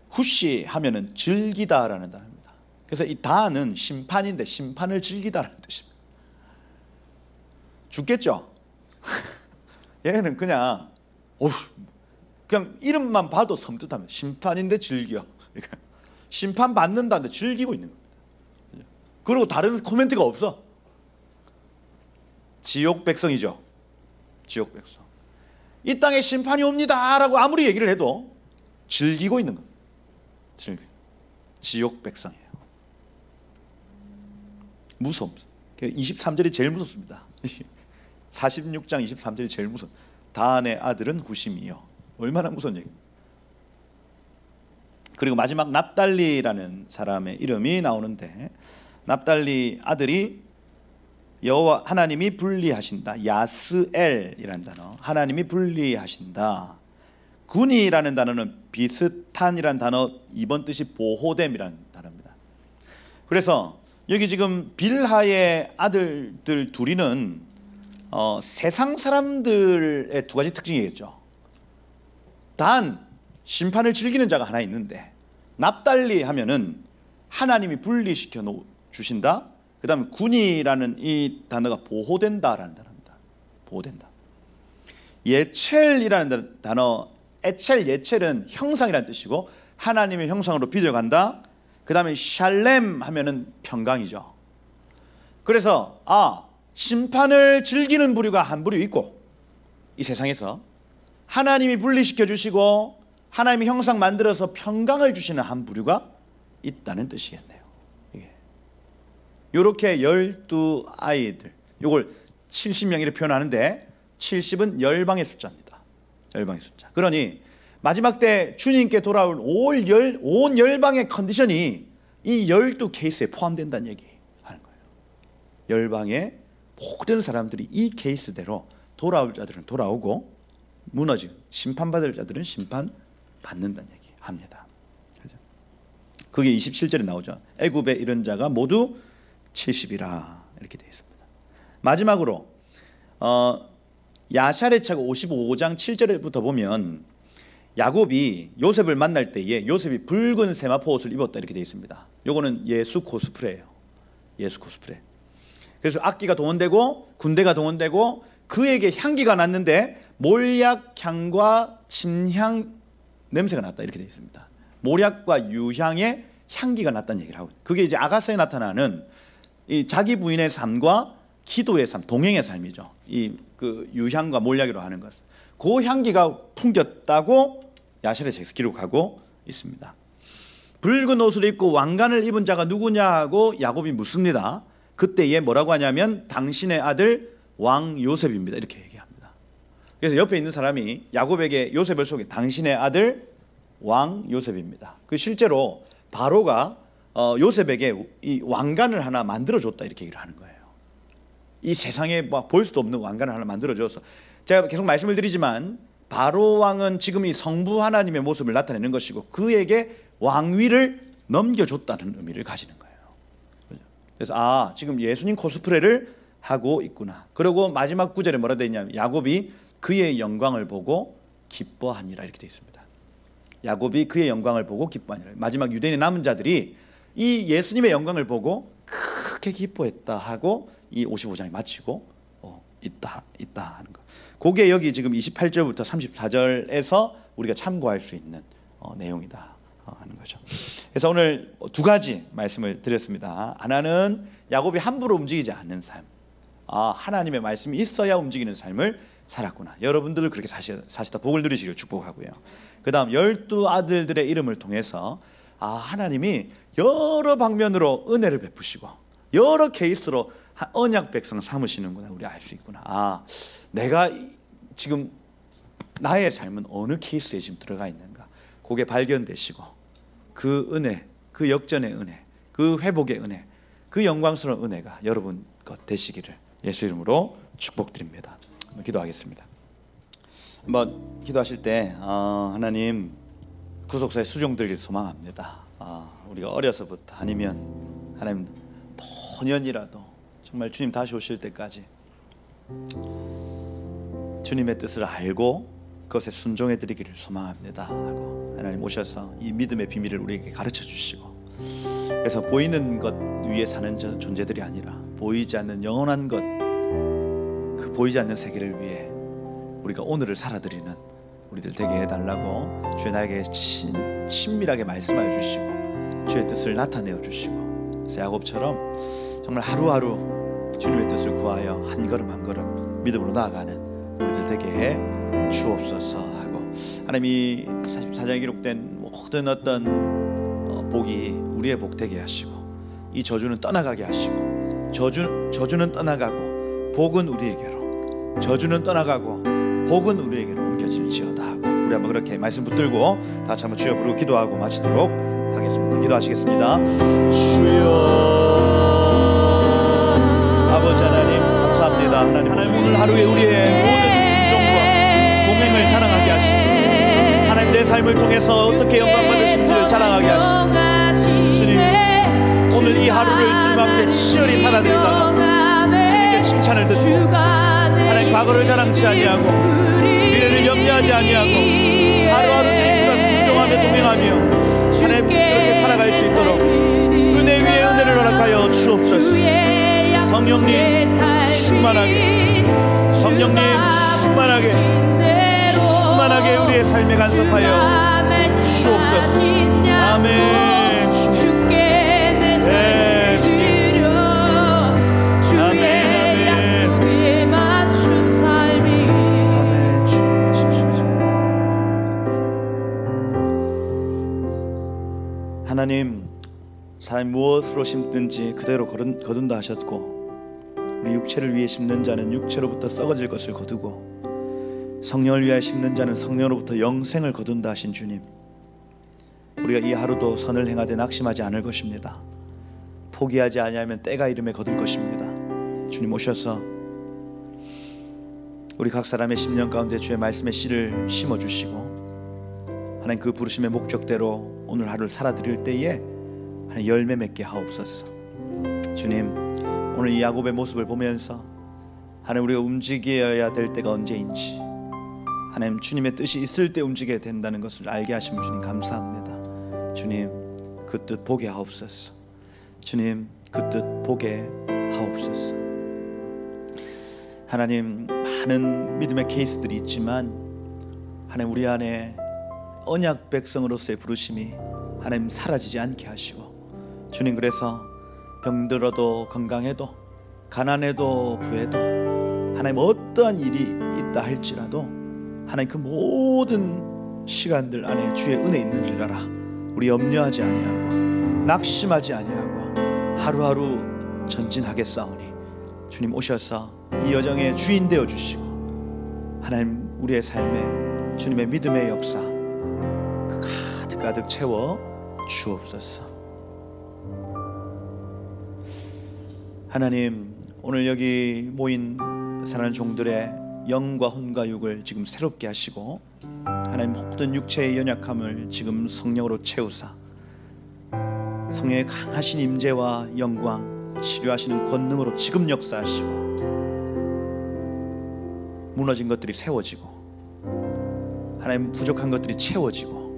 후시 하면은 즐기다라는 단어입니다. 그래서 이 다는 심판인데 심판을 즐기다라는 뜻입니다. 죽겠죠? 얘는 그냥 이름만 봐도 섬뜩합니다. 심판인데 즐겨. 그러니까 심판 받는다는데 즐기고 있는 겁니다. 그리고 다른 코멘트가 없어. 지옥 백성이죠. 지옥 백성. 이 땅에 심판이 옵니다라고 아무리 얘기를 해도 즐기고 있는 겁니다. 지옥 백성이에요. 무서움. 23절이 제일 무섭습니다. 46장 23절이 제일 무서워. 다한의 아들은 후심이요. 얼마나 무서운 얘기입니다. 그리고 마지막 납달리라는 사람의 이름이 나오는데, 납달리 아들이 여호와 하나님이 분리하신다. 야스엘이라는 단어. 하나님이 분리하신다. 군이라는 단어는 비슷한이라는 단어 2번 뜻이 보호됨이라는 단어입니다. 그래서 여기 지금 빌하의 아들들 둘이는 세상 사람들의 두 가지 특징이겠죠. 단 심판을 즐기는 자가 하나 있는데, 납달리 하면은 하나님이 분리시켜 주신다. 그 다음에 군이라는 이 단어가 보호된다라는 단어입니다. 보호된다. 예첼이라는 단어, 예첼은 형상이라는 뜻이고 하나님의 형상으로 빚어간다. 그 다음에 샬렘 하면은 평강이죠. 그래서 심판을 즐기는 부류가 한 부류 있고, 이 세상에서 하나님이 분리시켜 주시고 하나님의 형상 만들어서 평강을 주시는 한 부류가 있다는 뜻이겠네요. 이렇게 12아이들, 이걸 70명 이렇게 표현하는데 70은 열방의 숫자입니다. 열방의 숫자. 그러니 마지막 때 주님께 돌아올 온 열방의 컨디션이 이 12케이스에 포함된다는 얘기 하는 거예요. 열방의 모든 사람들이 이 케이스대로 돌아올 자들은 돌아오고 무너진 심판받을 자들은 심판받는다는 얘기 합니다. 그게 27절에 나오죠. 애굽에 이른 자가 모두 70이라 이렇게 되어 있습니다. 마지막으로 야샬의 책 55장 7절부터 보면 야곱이 요셉을 만날 때에 요셉이 붉은 세마포 옷을 입었다 이렇게 되어 있습니다. 요거는 예수 코스프레예요. 예수 코스프레. 그래서 악기가 동원되고 군대가 동원되고 그에게 향기가 났는데 몰약향과 침향 냄새가 났다 이렇게 되어 있습니다. 몰약과 유향의 향기가 났다는 얘기를 하고, 그게 이제 아가서에 나타나는 이 자기 부인의 삶과 기도의 삶, 동행의 삶이죠. 이 그 유향과 몰약이라고 하는 것, 그 향기가 풍겼다고 야샬의 책에서 기록하고 있습니다. 붉은 옷을 입고 왕관을 입은 자가 누구냐고 야곱이 묻습니다. 그때에 뭐라고 하냐면 당신의 아들 왕 요셉입니다 이렇게 얘기합니다. 그래서 옆에 있는 사람이 야곱에게 요셉을 소개, 당신의 아들 왕 요셉입니다. 그 실제로 바로가 요셉에게 이 왕관을 하나 만들어줬다 이렇게 얘기를 하는 거예요. 이 세상에 뭐 볼 수도 없는 왕관을 하나 만들어줘서, 제가 계속 말씀을 드리지만 바로 왕은 지금 이 성부 하나님의 모습을 나타내는 것이고 그에게 왕위를 넘겨줬다는 의미를 가지는 거예요. 그래서 지금 예수님 코스프레를 하고 있구나. 그리고 마지막 구절에 뭐라 되어 있냐면 야곱이 그의 영광을 보고 기뻐하니라 이렇게 되어 있습니다. 야곱이 그의 영광을 보고 기뻐하니라. 마지막 유대인의 남은 자들이 이 예수님의 영광을 보고 크게 기뻐했다 하고 이 55장이 마치고 있다 하는 거. 그게 여기 지금 28절부터 34절에서 우리가 참고할 수 있는 내용이다 하는 거죠. 그래서 오늘 두 가지 말씀을 드렸습니다. 하나는 야곱이 함부로 움직이지 않는 삶, 하나님의 말씀이 있어야 움직이는 삶을 살았구나. 여러분들 그렇게 사시다 복을 누리시길 축복하고요. 그 다음 12아들들의 이름을 통해서 하나님이 여러 방면으로 은혜를 베푸시고 여러 케이스로 언약 백성을 삼으시는구나. 우리 알 수 있구나. 내가 지금 나의 삶은 어느 케이스에 지금 들어가 있는가, 그게 발견되시고 그 은혜, 그 역전의 은혜, 그 회복의 은혜, 그 영광스러운 은혜가 여러분 것 되시기를 예수 이름으로 축복드립니다. 기도하겠습니다. 한번 기도하실 때 하나님 구속사의 수종들길 소망합니다. 우리가 어려서부터 아니면 하나님 노년이라도 정말 주님 다시 오실 때까지 주님의 뜻을 알고 그것에 순종해 드리기를 소망합니다 하고 하나님 오셔서 이 믿음의 비밀을 우리에게 가르쳐 주시고, 그래서 보이는 것 위에 사는 존재들이 아니라 보이지 않는 영원한 것, 그 보이지 않는 세계를 위해 우리가 오늘을 살아드리는 우리들 되게 해달라고 주의 나에게 친밀하게 말씀하여 주시고 주의 뜻을 나타내어 주시고, 그래서 야곱처럼 정말 하루하루 주님의 뜻을 구하여 한 걸음 한 걸음 믿음으로 나아가는 우리들 되게 해 주옵소서 하고, 하나님이 44장에 기록된 모든 어떤 복이 우리의 복 되게 하시고 이 저주는 떠나가게 하시고, 저주는 떠나가고 복은 우리에게로, 저주는 떠나가고 복은 우리에게로 옮겨질지어다 하고, 우리 한번 그렇게 말씀 붙들고 다 같이 한번 주여 부르고 기도하고 마치도록 하겠습니다. 기도하시겠습니다. 주여, 아버지 하나님 감사합니다. 하나님 오늘 하루에 우리의 모든 순종과 동행을 자랑하게 하시고, 하나님 내 삶을 통해서 어떻게 영광 받으신지를 자랑하게 하시고, 주님 오늘 이 하루를 주님 앞에 치열히 살아드리다가 주님께 칭찬을 듣고 하나님 과거를 자랑치 아니하고 미래를 염려하지 아니하고 하루하루 주님과 순종하며 동행하며 하나님 그렇게 살아갈 수 있도록 은혜 위에 은혜를 허락하여 주옵소서. 성령님 충만하게, 성령님 충만하게 우리의 삶에 간섭하여 주옵소서. 아멘. 하나님 사람이 무엇으로 심든지 그대로 거둔다 하셨고, 우리 육체를 위해 심는 자는 육체로부터 썩어질 것을 거두고 성령을 위하여 심는 자는 성령으로부터 영생을 거둔다 하신 주님, 우리가 이 하루도 선을 행하되 낙심하지 않을 것입니다. 포기하지 아니하면 때가 이름에 거둘 것입니다. 주님 오셔서 우리 각 사람의 심령 가운데 주의 말씀의 씨를 심어주시고, 하나님 그 부르심의 목적대로 오늘 하루를 살아드릴 때에 하나님 열매 맺게 하옵소서. 주님, 오늘 이 야곱의 모습을 보면서 하나님 우리가 움직여야 될 때가 언제인지, 하나님 주님의 뜻이 있을 때 움직여야 된다는 것을 알게 하시면 주님 감사합니다. 주님 그 뜻 보게 하옵소서. 주님 그 뜻 보게 하옵소서. 하나님, 많은 믿음의 케이스들이 있지만 하나님 우리 안에 언약 백성으로서의 부르심이 하나님 사라지지 않게 하시고, 주님 그래서 병들어도 건강해도 가난해도 부해도 하나님 어떠한 일이 있다 할지라도 하나님 그 모든 시간들 안에 주의 은혜 있는 줄 알아 우리 염려하지 아니하고 낙심하지 아니하고 하루하루 전진하겠사오니, 주님 오셔서 이 여정의 주인 되어 주시고 하나님 우리의 삶에 주님의 믿음의 역사 그 가득 채워 주옵소서. 하나님, 오늘 여기 모인 사랑하는 종들의 영과 혼과 육을 지금 새롭게 하시고, 하나님 모든 육체의 연약함을 지금 성령으로 채우사 성령의 강하신 임재와 영광, 치료하시는 권능으로 지금 역사하시고, 무너진 것들이 세워지고 하나님 부족한 것들이 채워지고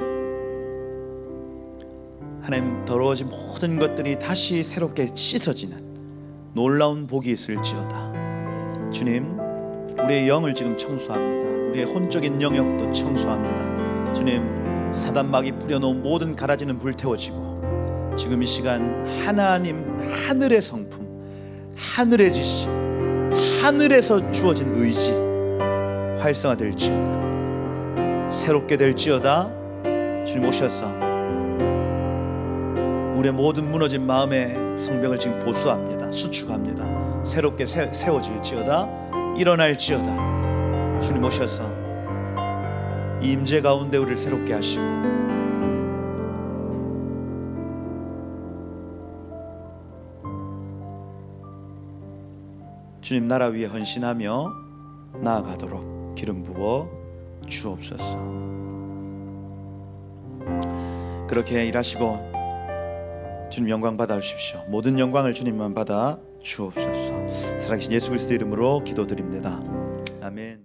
하나님 더러워진 모든 것들이 다시 새롭게 씻어지는 놀라운 복이 있을지어다. 주님, 우리의 영을 지금 청소합니다. 우리의 혼적인 영역도 청소합니다. 주님, 사단막이 뿌려놓은 모든 가라지는 불태워지고 지금 이 시간 하나님 하늘의 성품, 하늘의 지시, 하늘에서 주어진 의지 활성화될지어다. 새롭게 될지어다. 주님 오셔서 우리의 모든 무너진 마음의 성벽을 지금 보수합니다. 수축합니다. 새롭게 세워질지어다. 일어날지어다. 주님 오셔서 이 임재 가운데 우리를 새롭게 하시고 주님 나라 위에 헌신하며 나아가도록 기름 부어 주옵소서. 그렇게 일하시고 주님 영광 받아 주십시오. 모든 영광을 주님만 받아 주옵소서. 살아계신 예수 그리스도 이름으로 기도드립니다. 아멘.